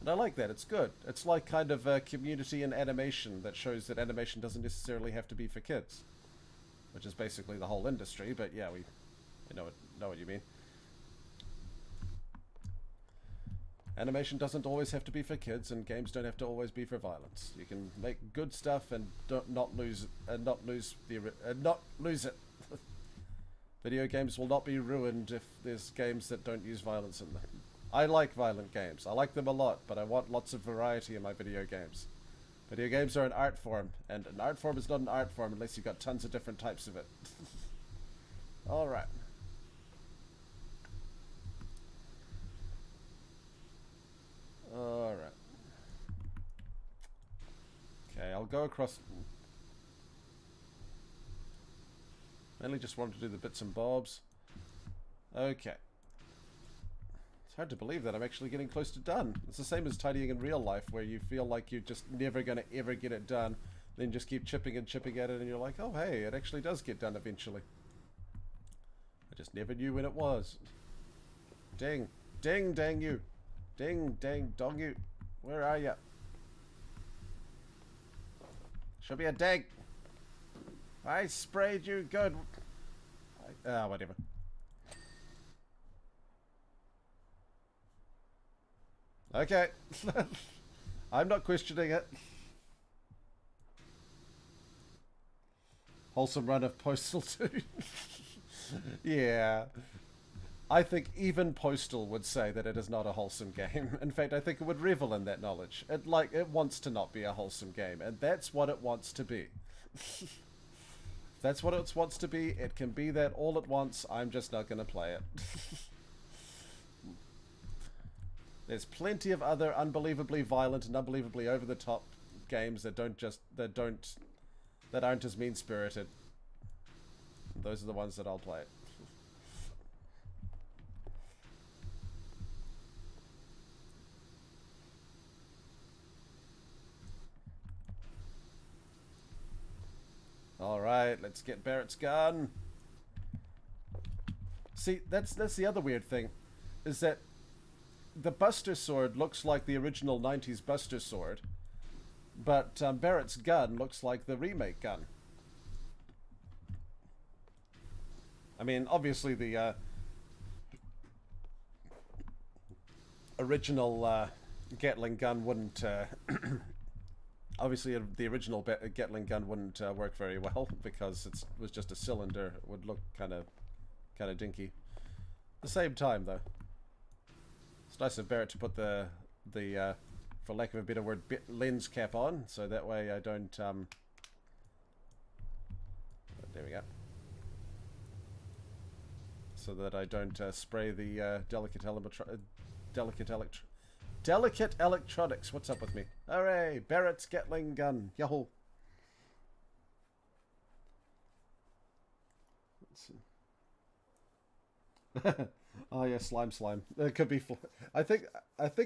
And I like that. It's good. It's like kind of a community in animation that shows that animation doesn't necessarily have to be for kids, which is basically the whole industry. But yeah, we know what you mean. Animation doesn't always have to be for kids, and games don't have to always be for violence. You can make good stuff and not lose it. Video games will not be ruined if there's games that don't use violence in them. I like violent games. I like them a lot, but I want lots of variety in my video games. Video games are an art form, and an art form is not an art form unless you've got tons of different types of it. Alright. Alright. Okay, I'll go across... Mainly just wanted to do the bits and bobs. Okay. It's hard to believe that I'm actually getting close to done. It's the same as tidying in real life, where you feel like you're just never going to ever get it done. Then just keep chipping and chipping at it, and you're like, oh hey, it actually does get done eventually. I just never knew when it was. Ding. Ding, dang you. Ding, dang, dong you. Where are you? Should be a ding. I sprayed you good. Whatever. Okay. I'm not questioning it. Wholesome run of Postal 2. Yeah. I think even Postal would say that it is not a wholesome game. In fact, I think it would revel in that knowledge. It wants to not be a wholesome game, and that's what it wants to be. That's what it wants to be. It can be that all at once. I'm just not going to play it. There's plenty of other unbelievably violent and unbelievably over-the-top games that aren't as mean-spirited. Those are the ones that I'll play. Alright, let's get Barrett's gun. See, that's the other weird thing, is that the Buster Sword looks like the original 90s Buster Sword, but Barrett's gun looks like the remake gun. I mean, obviously the original Gatling gun wouldn't... Obviously, the original Gatling gun wouldn't work very well because it was just a cylinder. It would look kind of dinky. At the same time, though, it's nice of Barrett to put the for lack of a better word, lens cap on, so that way I don't. There we go. So that I don't spray the delicate electronics. What's up with me? Hooray! Barrett's Gatling gun. Yahoo! Let's see. Oh yeah, slime. It could be. I think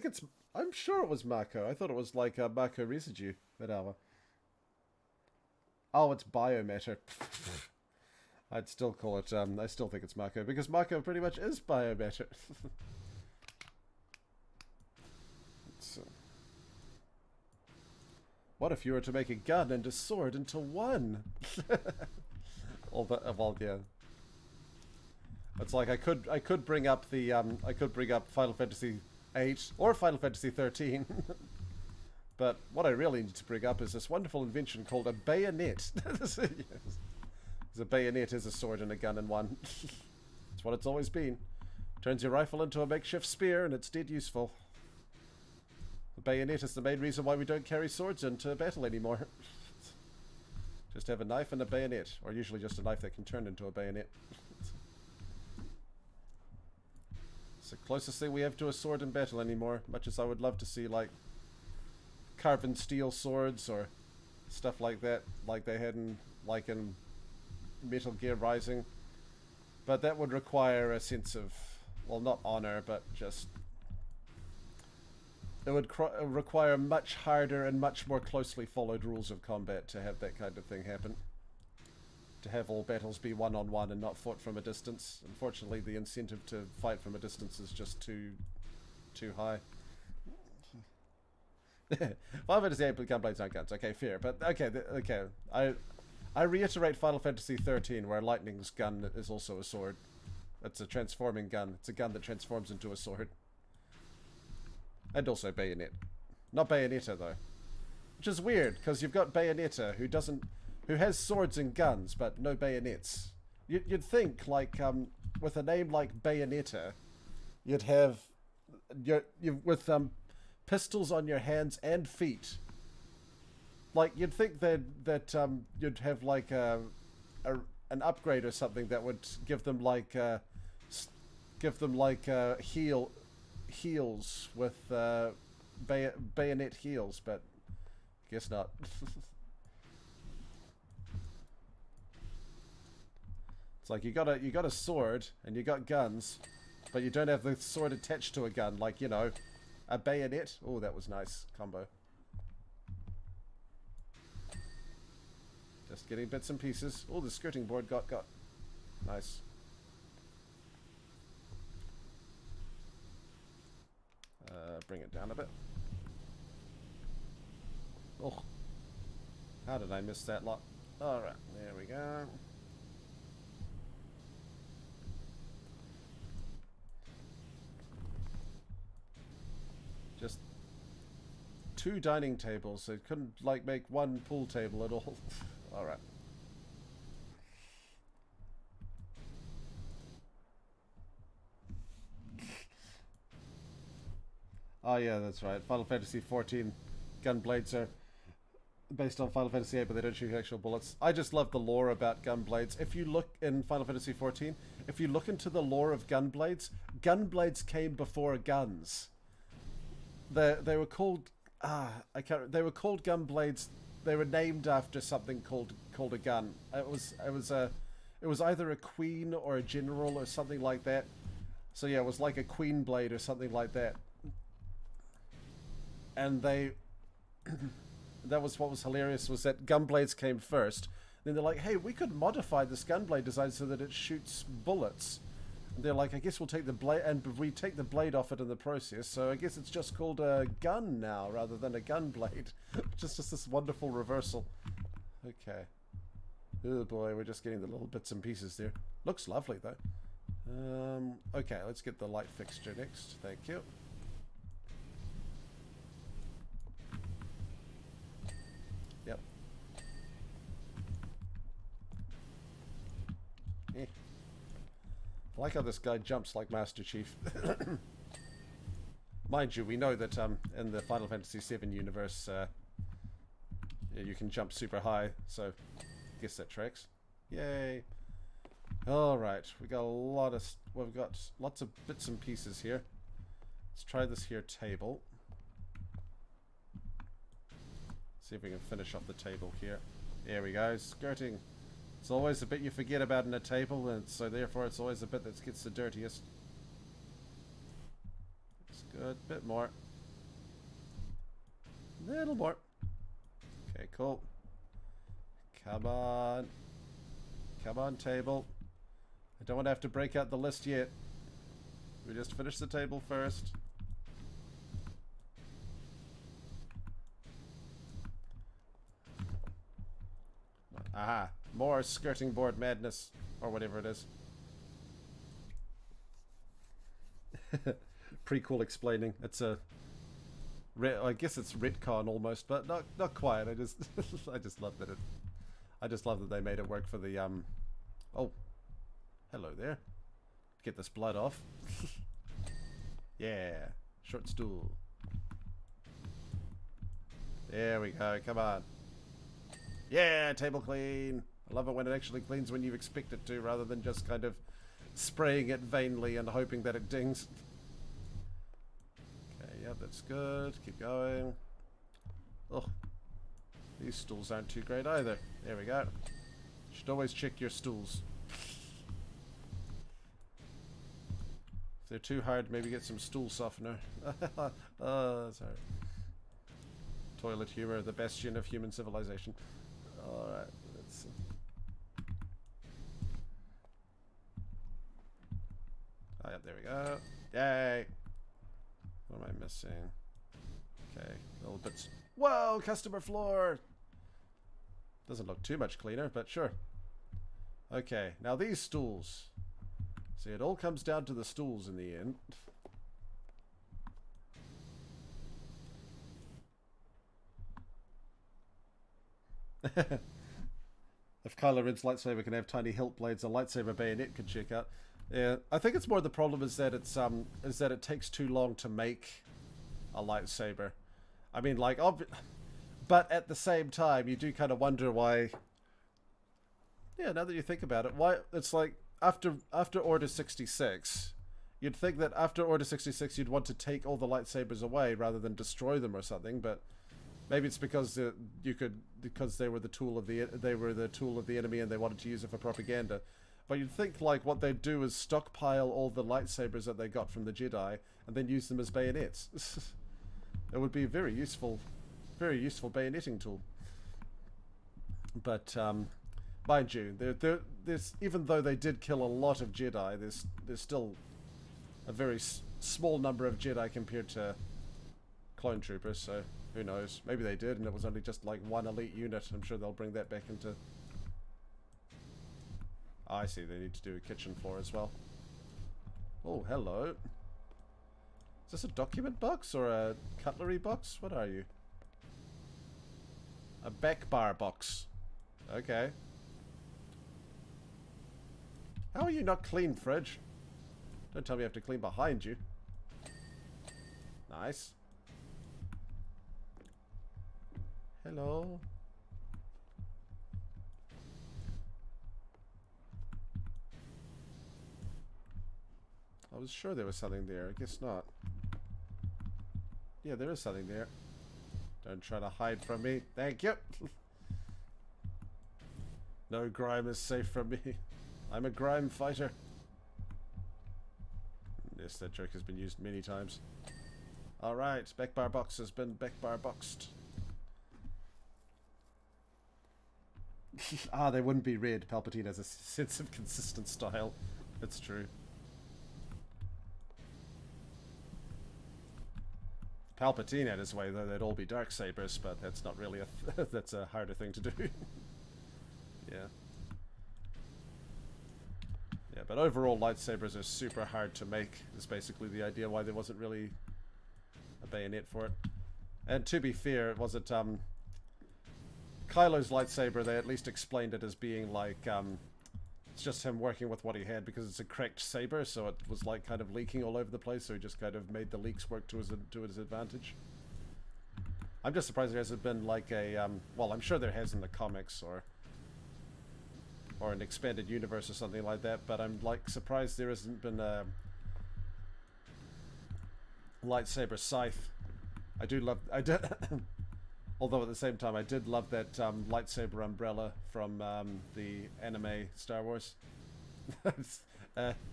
it's. I'm sure it was Marco. I thought it was like Marco residue. Whatever. Oh, it's biomatter. I'd still call it. I still think it's Marco because Marco pretty much is biomatter. What if you were to make a gun and a sword into one? Well, yeah. It's like I could bring up the I could bring up Final Fantasy VIII or Final Fantasy XIII, but what I really need to bring up is this wonderful invention called a bayonet. Yes. A bayonet is a sword and a gun in one. It's what it's always been. Turns your rifle into a makeshift spear, and it's dead useful. The bayonet is the main reason why we don't carry swords into battle anymore. Just have a knife and a bayonet, or usually just a knife that can turn into a bayonet. It's the closest thing we have to a sword in battle anymore, much as I would love to see, like, carbon steel swords or stuff like that, like they had in Metal Gear Rising. But that would require a sense of, well, not honor, but just... It would require much harder and much more closely followed rules of combat to have that kind of thing happen. To have all battles be one-on-one and not fought from a distance. Unfortunately, the incentive to fight from a distance is just too high. Final Fantasy VIII gunblades aren't guns. Okay, fair. But, okay. I reiterate Final Fantasy XIII, where Lightning's gun is also a sword. It's a transforming gun. It's a gun that transforms into a sword. And also Bayonet. Not Bayonetta, though. Which is weird, because you've got Bayonetta, who has swords and guns, but no bayonets. You'd think, like, with a name like Bayonetta, you'd have with pistols on your hands and feet. Like, you'd think that you'd have like an upgrade or something that would give them like heals with bayonet heals, but guess not. It's like you got a sword and you got guns, but you don't have the sword attached to a gun, like, you know, a bayonet. Oh, that was nice combo. Just getting bits and pieces. Oh, the skirting board got nice. Bring it down a bit. Oh, how did I miss that lot? All right, there we go. Just 2 dining tables, so it couldn't like make 1 pool table at all. All right. Oh yeah, that's right. Final Fantasy XIV gun blades are based on Final Fantasy VIII, but they don't shoot actual bullets. I just love the lore about gun blades. If you look in Final Fantasy XIV, if you look into the lore of gun blades came before guns. They were called they were called gun blades. They were named after something called a gun. It was either a queen or a general or something like that. So yeah, it was like a queen blade or something like that. And that was what was hilarious, was that gunblades came first. Then they're like, hey, we could modify this gunblade design so that it shoots bullets. And they're like, I guess we'll take the blade, and we take the blade off it in the process, so I guess it's just called a gun now rather than a gunblade. just this wonderful reversal. Okay. Oh boy, we're just getting the little bits and pieces there. Looks lovely though. Okay, let's get the light fixture next. Thank you. Yep. Eh. I like how this guy jumps like Master Chief. Mind you, we know that in the Final Fantasy VII universe, you can jump super high, so I guess that tracks. Yay! All right, we've got lots of bits and pieces here. Let's try this here table. See if we can finish off the table here. There we go, skirting. It's always the bit you forget about in a table, and so therefore it's always the bit that gets the dirtiest. It's good. Bit more. Little more. Okay, cool. Come on. Come on, table. I don't want to have to break out the list yet. We just finish the table first. Aha. More skirting board madness, or whatever it is. Pretty cool explaining. It's a, I guess it's retcon almost, but not quite. I just I just love that I just love that they made it work for the Oh, hello there. Get this blood off. Yeah, short stool. There we go. Come on. Yeah, table clean. I love it when it actually cleans when you expect it to, rather than just kind of spraying it vainly and hoping that it dings. Okay, yeah, that's good. Keep going. Oh, these stools aren't too great either. There we go. Should always check your stools. If they're too hard, maybe get some stool softener. Oh, sorry. Toilet humor, the bastion of human civilization. Alright, let's see. Oh, yeah, there we go. Yay! What am I missing? Okay, little bits. Whoa, customer floor! Doesn't look too much cleaner, but sure. Okay, now these stools. See, it all comes down to the stools in the end. If Kylo Ren's lightsaber can have tiny hilt blades, a lightsaber bayonet can check out. Yeah, I think it's more the problem is that it takes too long to make a lightsaber. I mean, like, but at the same time, you do kind of wonder why. Yeah, now that you think about it, why it's like after Order 66, you'd think that after Order 66 you'd want to take all the lightsabers away rather than destroy them or something, but maybe it's because because they were the tool of the enemy and they wanted to use it for propaganda. But you'd think like what they'd do is stockpile all the lightsabers that they got from the Jedi and then use them as bayonets. It would be a very useful bayoneting tool. But mind you, there's even though they did kill a lot of Jedi, there's still a very small number of Jedi compared to clone troopers. So who knows? Maybe they did, and it was only just like one elite unit. I'm sure they'll bring that back into. Oh, I see. They need to do a kitchen floor as well. Oh, hello. Is this a document box or a cutlery box? What are you? A back bar box. Okay. How are you not clean, fridge? Don't tell me you have to clean behind you. Nice. Hello. I was sure there was something there. I guess not. Yeah, there is something there. Don't try to hide from me. Thank you. No grime is safe from me. I'm a grime fighter. Yes, that joke has been used many times. Alright, backbar box has been backbar boxed. Ah, they wouldn't be red. Palpatine has a sense of consistent style. It's true. Palpatine had his way, though, they'd all be darksabers, but that's not really a that's a harder thing to do. Yeah. Yeah, but overall lightsabers are super hard to make, is basically the idea why there wasn't really a bayonet for it. And to be fair, it wasn't Kylo's lightsaber, they at least explained it as being like it's just him working with what he had because it's a cracked saber, so it was like kind of leaking all over the place, so he just kind of made the leaks work to his advantage. I'm just surprised there hasn't been like a well, I'm sure there has in the comics or an expanded universe or something like that, but I'm like surprised there hasn't been a lightsaber scythe. I did although at the same time I did love that lightsaber umbrella from the anime Star Wars.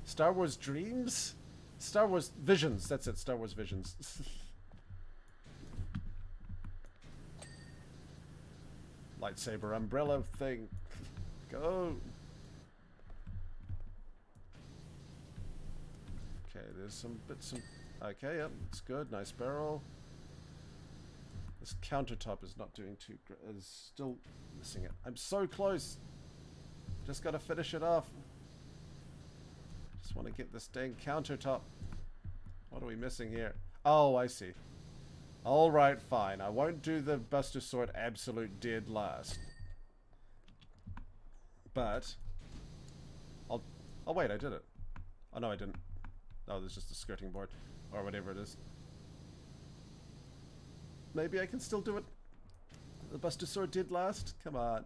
Star Wars Dreams? Star Wars Visions, that's it, Star Wars Visions. Lightsaber umbrella thing. Go! Okay, there's some bits of... Okay, yep, it's good. Nice barrel. This countertop is not doing too great. Is still missing it. I'm so close! Just gotta finish it off. Just want to get this dang countertop. What are we missing here? Oh, I see. Alright, fine. I won't do the Buster Sword absolute dead last. But oh wait, I did it. Oh no, I didn't. No, there's just a skirting board or whatever it is. Maybe I can still do it. The Buster Sword did last. Come on.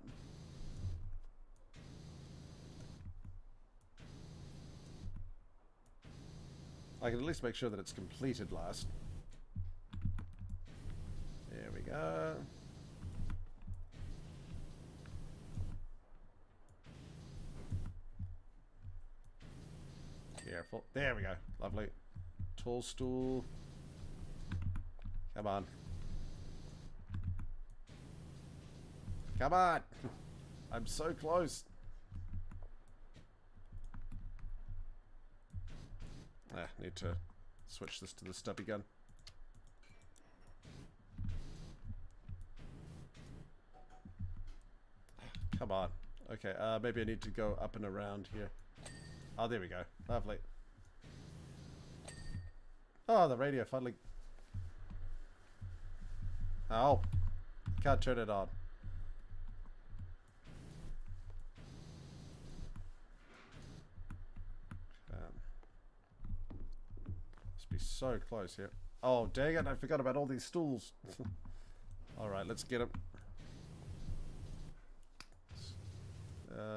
I can at least make sure that it's completed last. There we go. Careful. There we go. Lovely. Tall stool. Come on. Come on! I'm so close. Need to switch this to the stubby gun. Come on. Okay, maybe I need to go up and around here. Oh, there we go. Lovely. Oh, the radio finally... Oh. Can't turn it on. be so close here. Oh, dang it. I forgot about all these stools. Alright, let's get him.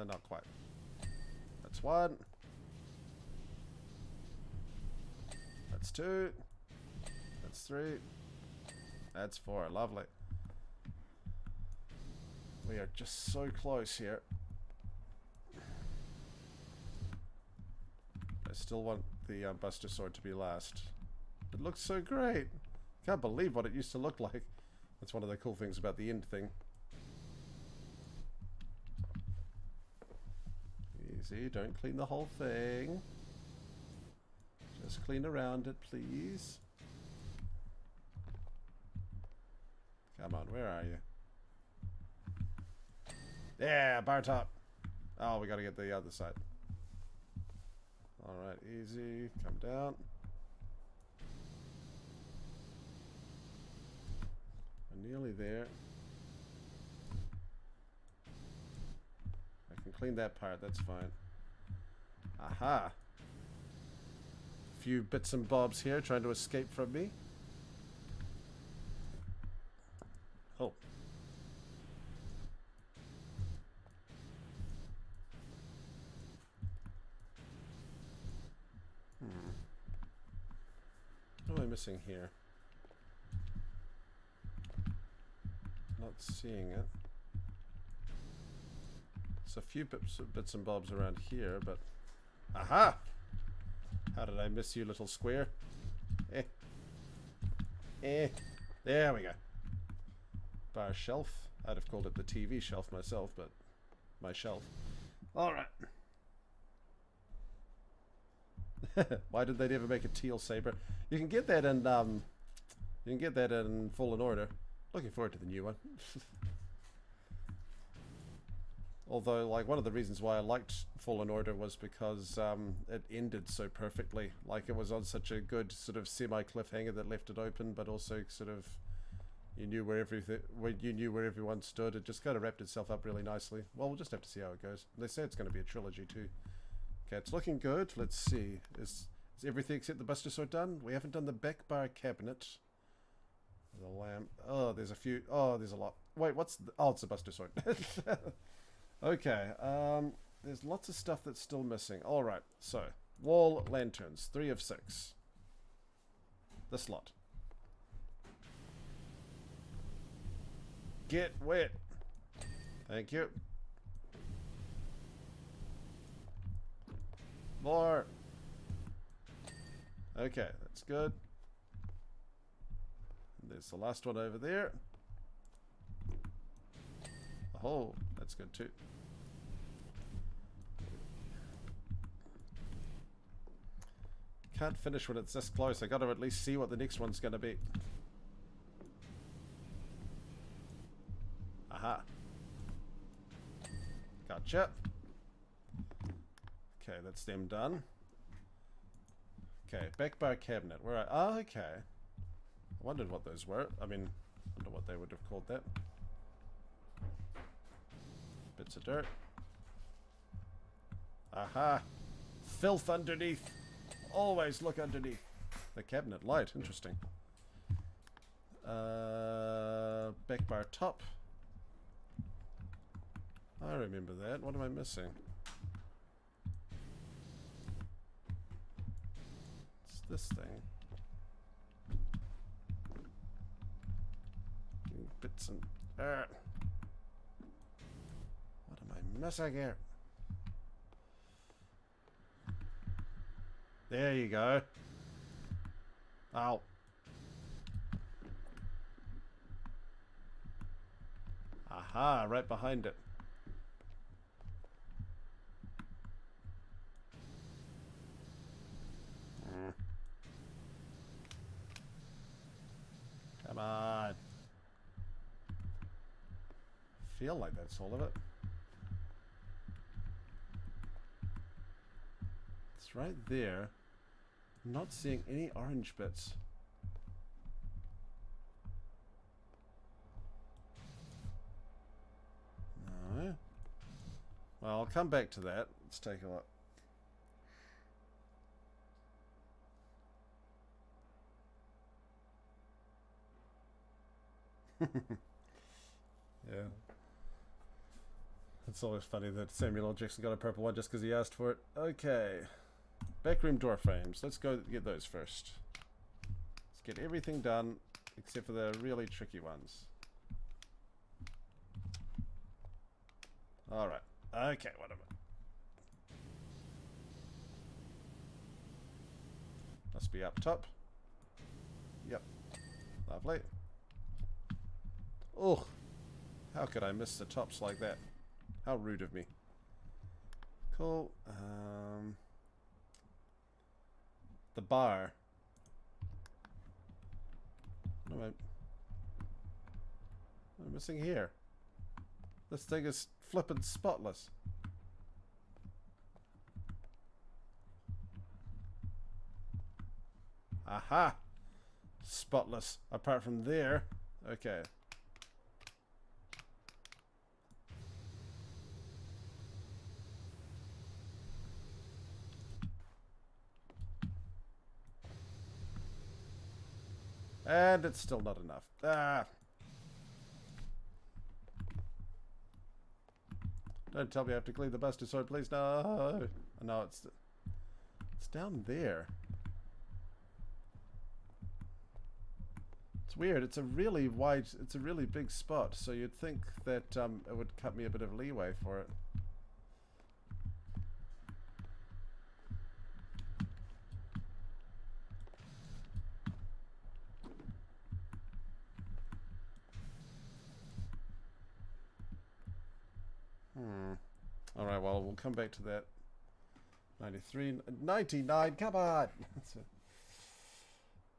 Not quite. That's one. That's two. That's three. That's four. Lovely. We are just so close here. I still want the Buster Sword to be last. It looks so great. Can't believe what it used to look like. That's one of the cool things about the end thing. Easy, don't clean the whole thing. Just clean around it, please. Come on, where are you? Yeah, bar top. Oh, we gotta get the other side. Alright, easy. Come down. We're nearly there. I can clean that part, that's fine. Aha! Few bits and bobs here trying to escape from me. Oh. What am I missing here? Not seeing it. There's a few bits and bobs around here, but... Aha! How did I miss you, little square? Eh. Eh. There we go. Bar shelf. I'd have called it the TV shelf myself, but... My shelf. Alright. Why did they never make a teal saber? You can get that in Fallen Order. Looking forward to the new one. Although, like, one of the reasons why I liked Fallen Order was because it ended so perfectly. Like, it was on such a good sort of semi-cliffhanger that left it open, but also sort of you knew where everyone stood. It just kind of wrapped itself up really nicely. Well, we'll just have to see how it goes. They say it's going to be a trilogy too. Okay, it's looking good. Let's see. Is everything except the Buster Sword done? We haven't done the back bar cabinet. The lamp. Oh, there's a few. Oh, there's a lot. Wait, what's the... Oh, it's the Buster Sword. Okay, there's lots of stuff that's still missing. Alright, so, wall lanterns, 3 of 6. This lot. Get wet. Thank you. More. Okay, that's good. And there's the last one over there. Oh, that's good too. Can't finish when it's this close. I got to at least see what the next one's going to be. Aha. Gotcha. Okay, that's them done. Okay, back bar cabinet. Where? Oh, okay. I wondered what those were. I mean, I wonder what they would have called that. Bits of dirt. Aha! Filth underneath. Always look underneath. The cabinet light. Interesting. Back bar top. I remember that. What am I missing? It's this thing. Bits and... What am I missing here? There you go. Ow. Aha, right behind it. Come on. Feel like that's all of it. It's right there. I'm not seeing any orange bits. No. Well, I'll come back to that. Let's take a look. Yeah. It's always funny that Samuel L. Jackson got a purple one just because he asked for it. Okay. Backroom door frames. Let's go get those first. Let's get everything done except for the really tricky ones. Alright. Okay, whatever. Must be up top. Yep. Lovely. Ugh. How could I miss the tops like that? How rude of me. Cool. The bar. What am I missing here? This thing is flippin' spotless. Aha! Spotless. Apart from there. Okay. And it's still not enough. Ah! Don't tell me I have to clean the buster sword, please. No! No, it's down there. It's weird. It's a really wide, it's a really big spot, so you'd think that it would cut me a bit of leeway for it. Alright, well, we'll come back to that. 93, 99, come on!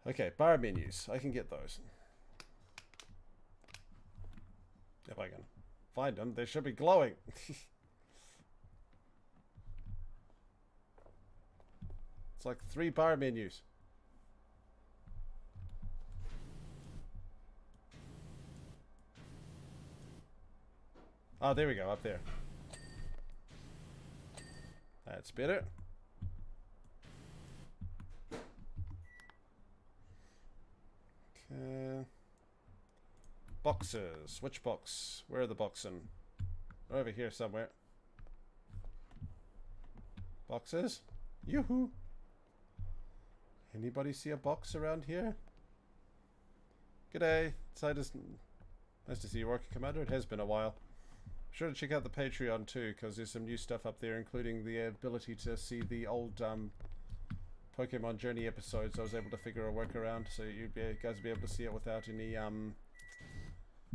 Okay, bar menus. I can get those. If I can find them, they should be glowing. It's like 3 bar menus. Oh, there we go, up there. That's better. Okay. Boxes. Which box? Where are the boxen? Over here somewhere. Boxes? Yoo-hoo! Anybody see a box around here? G'day. Nice to see you working, Commander. It has been a while. Be sure to check out the Patreon too, because there's some new stuff up there, including the ability to see the old Pokemon Journey episodes. I was able to figure a workaround, so you guys will be able to see it without any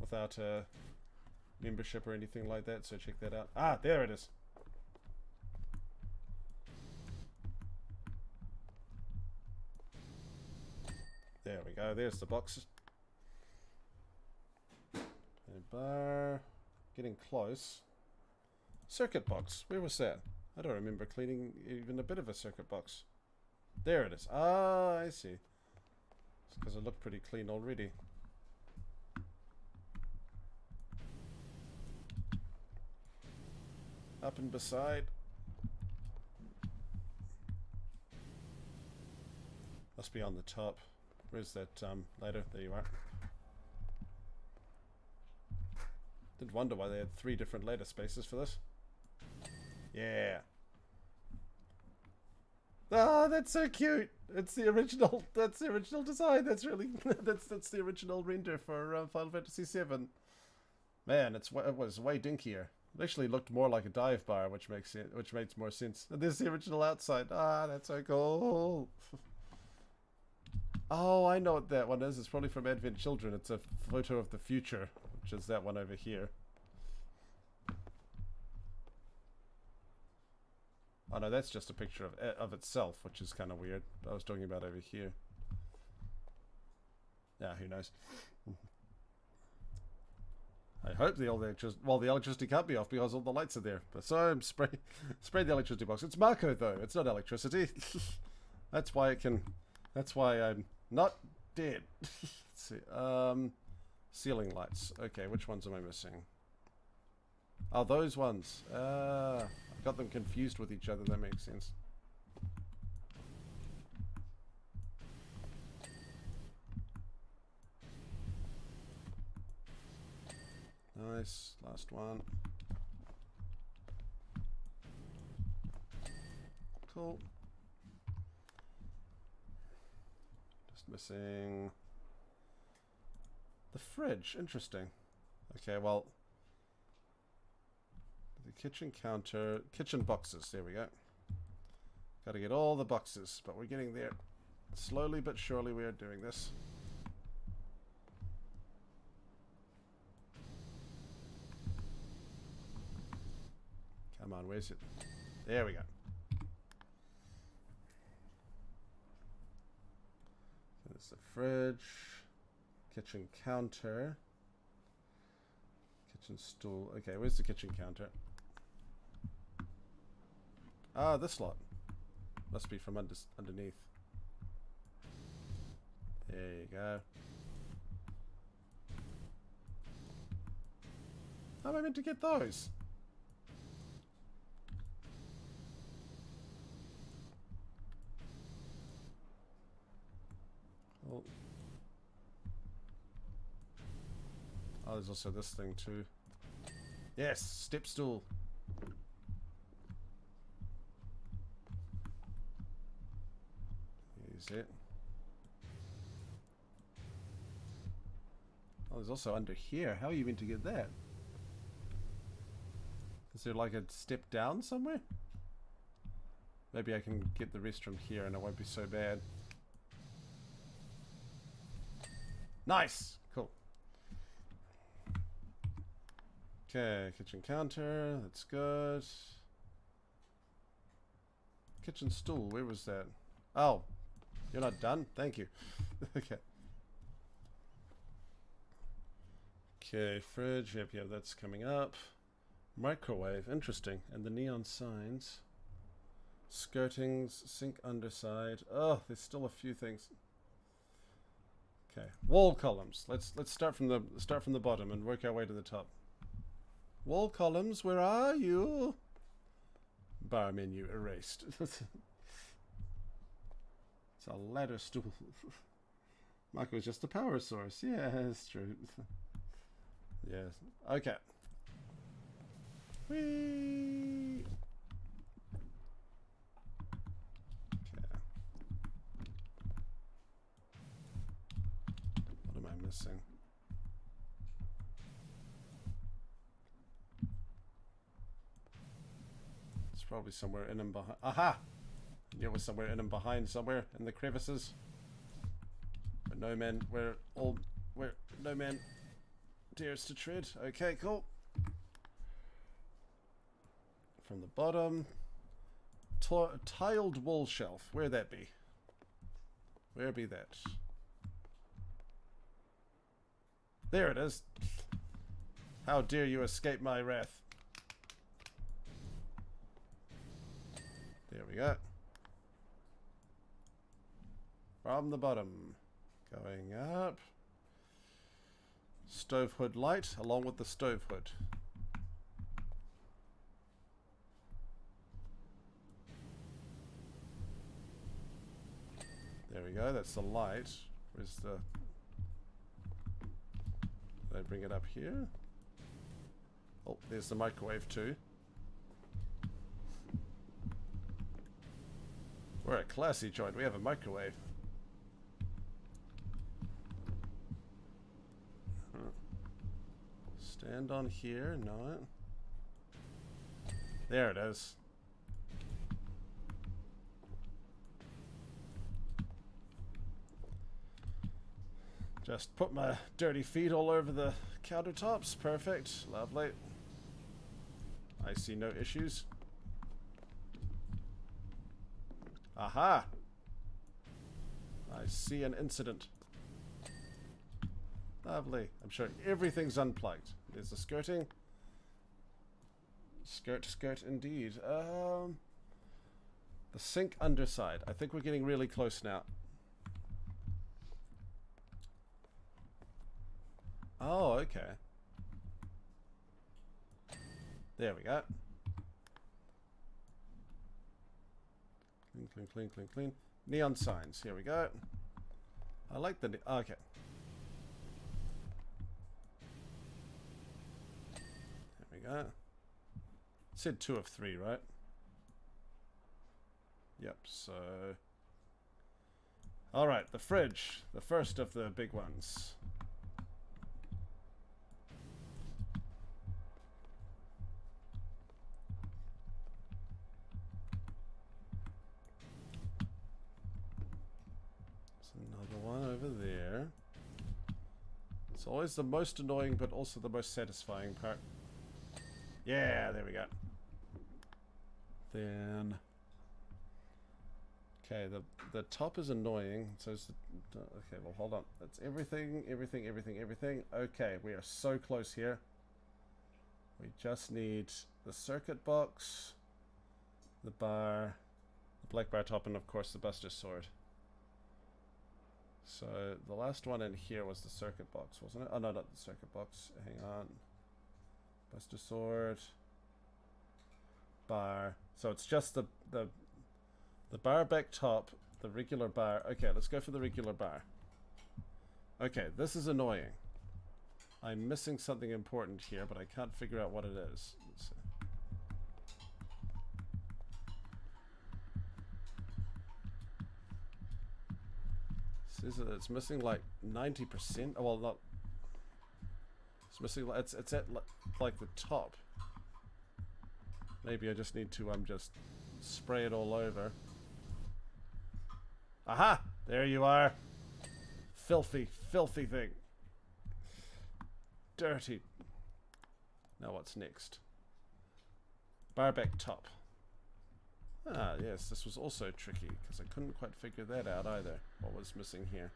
without membership or anything like that. So check that out. Ah, there it is. There we go. There's the boxes. A bar. Getting close. Circuit box. Where was that? I don't remember cleaning even a bit of a circuit box. There it is. Ah, I see. It's because it looked pretty clean already. Up and beside. Must be on the top. Where's that ladder? There you are. Did wonder why they had 3 different ladder spaces for this. Yeah. Ah, that's so cute. It's the original. That's the original design. That's really that's the original render for Final Fantasy VII. Man, it was way dinkier. It actually looked more like a dive bar, which makes more sense. And there's the original outside. Ah, that's so cool. Oh, I know what that one is. It's probably from Advent Children. It's a photo of the future, which is that one over here. Oh no, that's just a picture of itself, which is kind of weird. I was talking about over here. Yeah, who knows? I hope the electricity can't be off because all the lights are there. But so I'm spray the electricity box. It's Marco though. It's not electricity. That's why it can. That's why I'm not dead. Let's see. Ceiling lights. Okay, which ones am I missing? Oh, those ones. I've got them confused with each other. That makes sense. Nice. Last one. Cool. Just missing the fridge. Interesting. Okay, well, the kitchen counter, kitchen boxes. There we go. Got to get all the boxes, but we're getting there. Slowly but surely we are doing this. Come on, where's it? There we go. There's the fridge, kitchen counter, kitchen stool. Okay, where's the kitchen counter? Ah, this lot. Must be from underneath. There you go. How am I meant to get those? Oh, there's also this thing too. Yes, step stool. Use it. Oh, there's also under here. How are you meant to get that? Is there like a step down somewhere? Maybe I can get the rest from here and it won't be so bad. Nice! Cool. Okay, kitchen counter. That's good. Kitchen stool. Where was that? Oh, you're not done? Thank you. Okay. Okay, fridge. Yep, that's coming up. Microwave. Interesting. And the neon signs. Skirtings. Sink underside. Oh, there's still a few things. Okay, wall columns. Let's start from the bottom and work our way to the top. Wall columns, where are you? Bar menu erased. It's a ladder stool. Michael was just a power source. Yeah, that's true. Yes. Okay. Whee! Missing. It's probably somewhere in and behind. Aha! I knew it was somewhere in and behind, somewhere in the crevices. Where no man, where no man dares to tread. Okay, cool. From the bottom, tiled wall shelf. Where that be? Where be that? There it is. How dare you escape my wrath? There we go. From the bottom. Going up. Stove hood light along with the stove hood. There we go. That's the light. Where's the... Did I bring it up here? Oh, there's the microwave too. We're a classy joint. We have a microwave. Stand on here. No. There it is. Just put my dirty feet all over the countertops. Perfect. Lovely. I see no issues. Aha! I see an incident. Lovely. I'm sure everything's unplugged. There's the skirting. Skirt indeed. The sink underside. I think we're getting really close now. Oh, okay. There we go. Clean, clean, clean, clean, clean. Neon signs. Here we go. I like the... Okay. go. It said 2 of 3, right? Yep, so... Alright, the fridge. The first of the big ones. There's another one over there. It's always the most annoying, but also the most satisfying part. Yeah, there we go. Then... Okay, the top is annoying, so it's the, okay, well, hold on. That's everything. Okay, we are so close here. We just need the circuit box, the bar, the black bar top, and of course the Buster Sword. So the last one in here was the circuit box, wasn't it? Oh no, not the circuit box. Hang on. Buster Sword, bar. So it's just the bar back top, the regular bar. Okay, let's go for the regular bar. Okay, this is annoying. I'm missing something important here, but I can't figure out what it is. Let's see. It says that it's missing like 90%. Oh, well, not. It's missing. It's at like the top. Maybe I just need to just spray it all over. Aha! There you are. Filthy, filthy thing. Dirty. Now what's next? Bar back top. Ah, yes, this was also tricky because I couldn't quite figure that out either. What was missing here?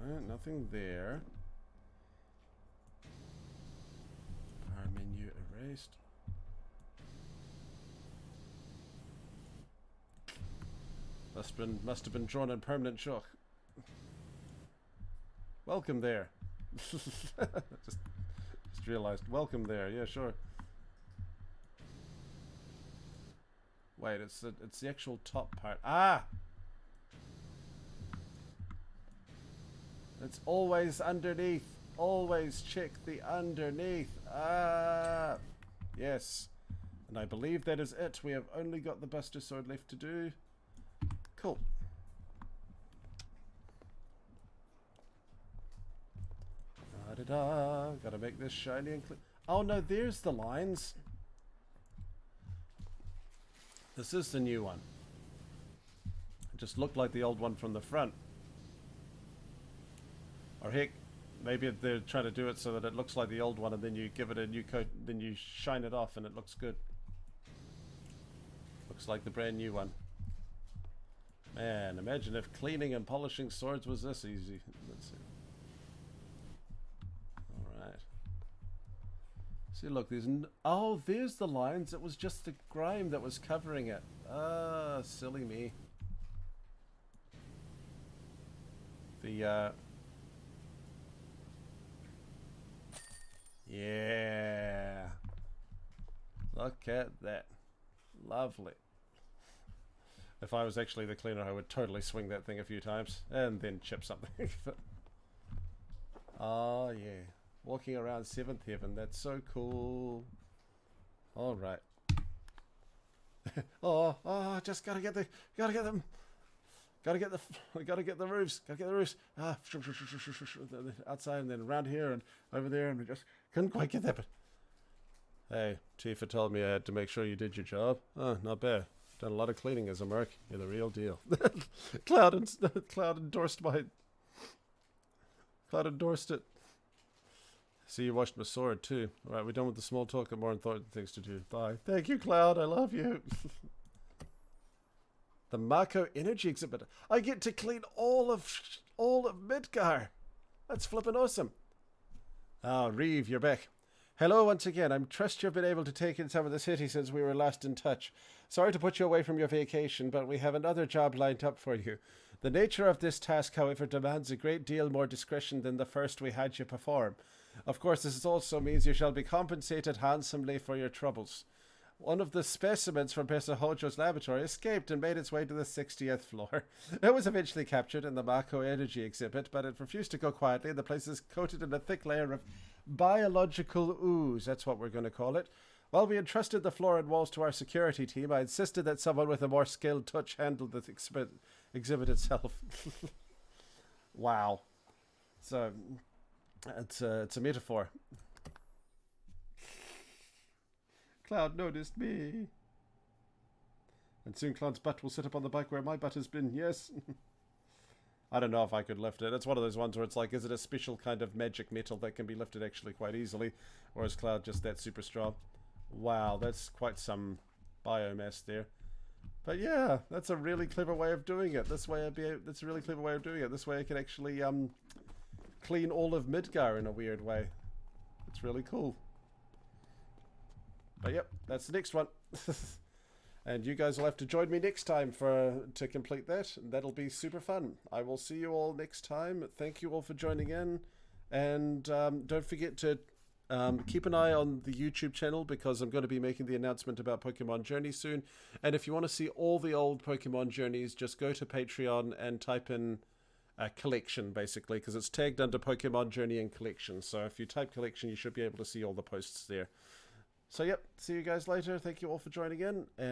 No, nothing there. Menu erased. Must have been drawn in permanent shock. Welcome there. just realized. Welcome there. Yeah, sure. Wait, it's the actual top part. Ah! It's always underneath. Always check the underneath. Ah, yes. And I believe that is it. We have only got the Buster Sword left to do. Cool. Da-da-da. Gotta make this shiny and clean. Oh no, there's the lines. This is the new one. It just looked like the old one from the front. Or heck, maybe they're trying to do it so that it looks like the old one and then you give it a new coat, then you shine it off and it looks good. Looks like the brand new one. Man, imagine if cleaning and polishing swords was this easy. Let's see. Alright. See, look, there's oh, there's the lines. It was just the grime that was covering it. Ah, silly me. The, yeah. Look at that. Lovely. If I was actually the cleaner, I would totally swing that thing a few times and then chip something. Oh, yeah. Walking around 7th Heaven. That's so cool. All right. oh, just gotta get them. Gotta get the roofs. Gotta get the roofs. Outside and then around here and over there, and we just couldn't quite get that. But hey, Tifa told me I had to make sure you did your job. Oh, not bad. Done a lot of cleaning as a merc. You're the real deal. Cloud endorsed it. See, you washed my sword too. All right, we're done with the small talk. Got more important things to do. Bye. Thank you, Cloud. I love you. The Mako Energy Exhibit. I get to clean all of Midgar. That's flippin' awesome. Oh, Reeve, you're back. Hello once again. I trust you've been able to take in some of the city since we were last in touch. Sorry to put you away from your vacation, but we have another job lined up for you. The nature of this task, however, demands a great deal more discretion than the first we had you perform. Of course, this also means you shall be compensated handsomely for your troubles. One of the specimens from Professor Hojo's laboratory escaped and made its way to the 60th floor. It was eventually captured in the Mako Energy exhibit, but it refused to go quietly, and the place is coated in a thick layer of biological ooze. That's what we're going to call it. While we entrusted the floor and walls to our security team, I insisted that someone with a more skilled touch handle the exhibit itself. Wow. So, it's a metaphor. Cloud noticed me. And soon Cloud's butt will sit up on the bike where my butt has been, yes. I don't know if I could lift it. It's one of those ones where it's like, is it a special kind of magic metal that can be lifted actually quite easily? Or is Cloud just that super strong? Wow, that's quite some biomass there. But yeah, that's a really clever way of doing it. That's a really clever way of doing it. This way I can actually clean all of Midgar in a weird way. It's really cool. But yep, that's the next one. And you guys will have to join me next time to complete that. That'll be super fun. I will see you all next time. Thank you all for joining in. And don't forget to keep an eye on the YouTube channel, because I'm going to be making the announcement about Pokemon Journey soon. And if you want to see all the old Pokemon Journeys, just go to Patreon and type in collection, basically, because it's tagged under Pokemon Journey and collection. So if you type collection, you should be able to see all the posts there. So, yep, see you guys later. Thank you all for joining in.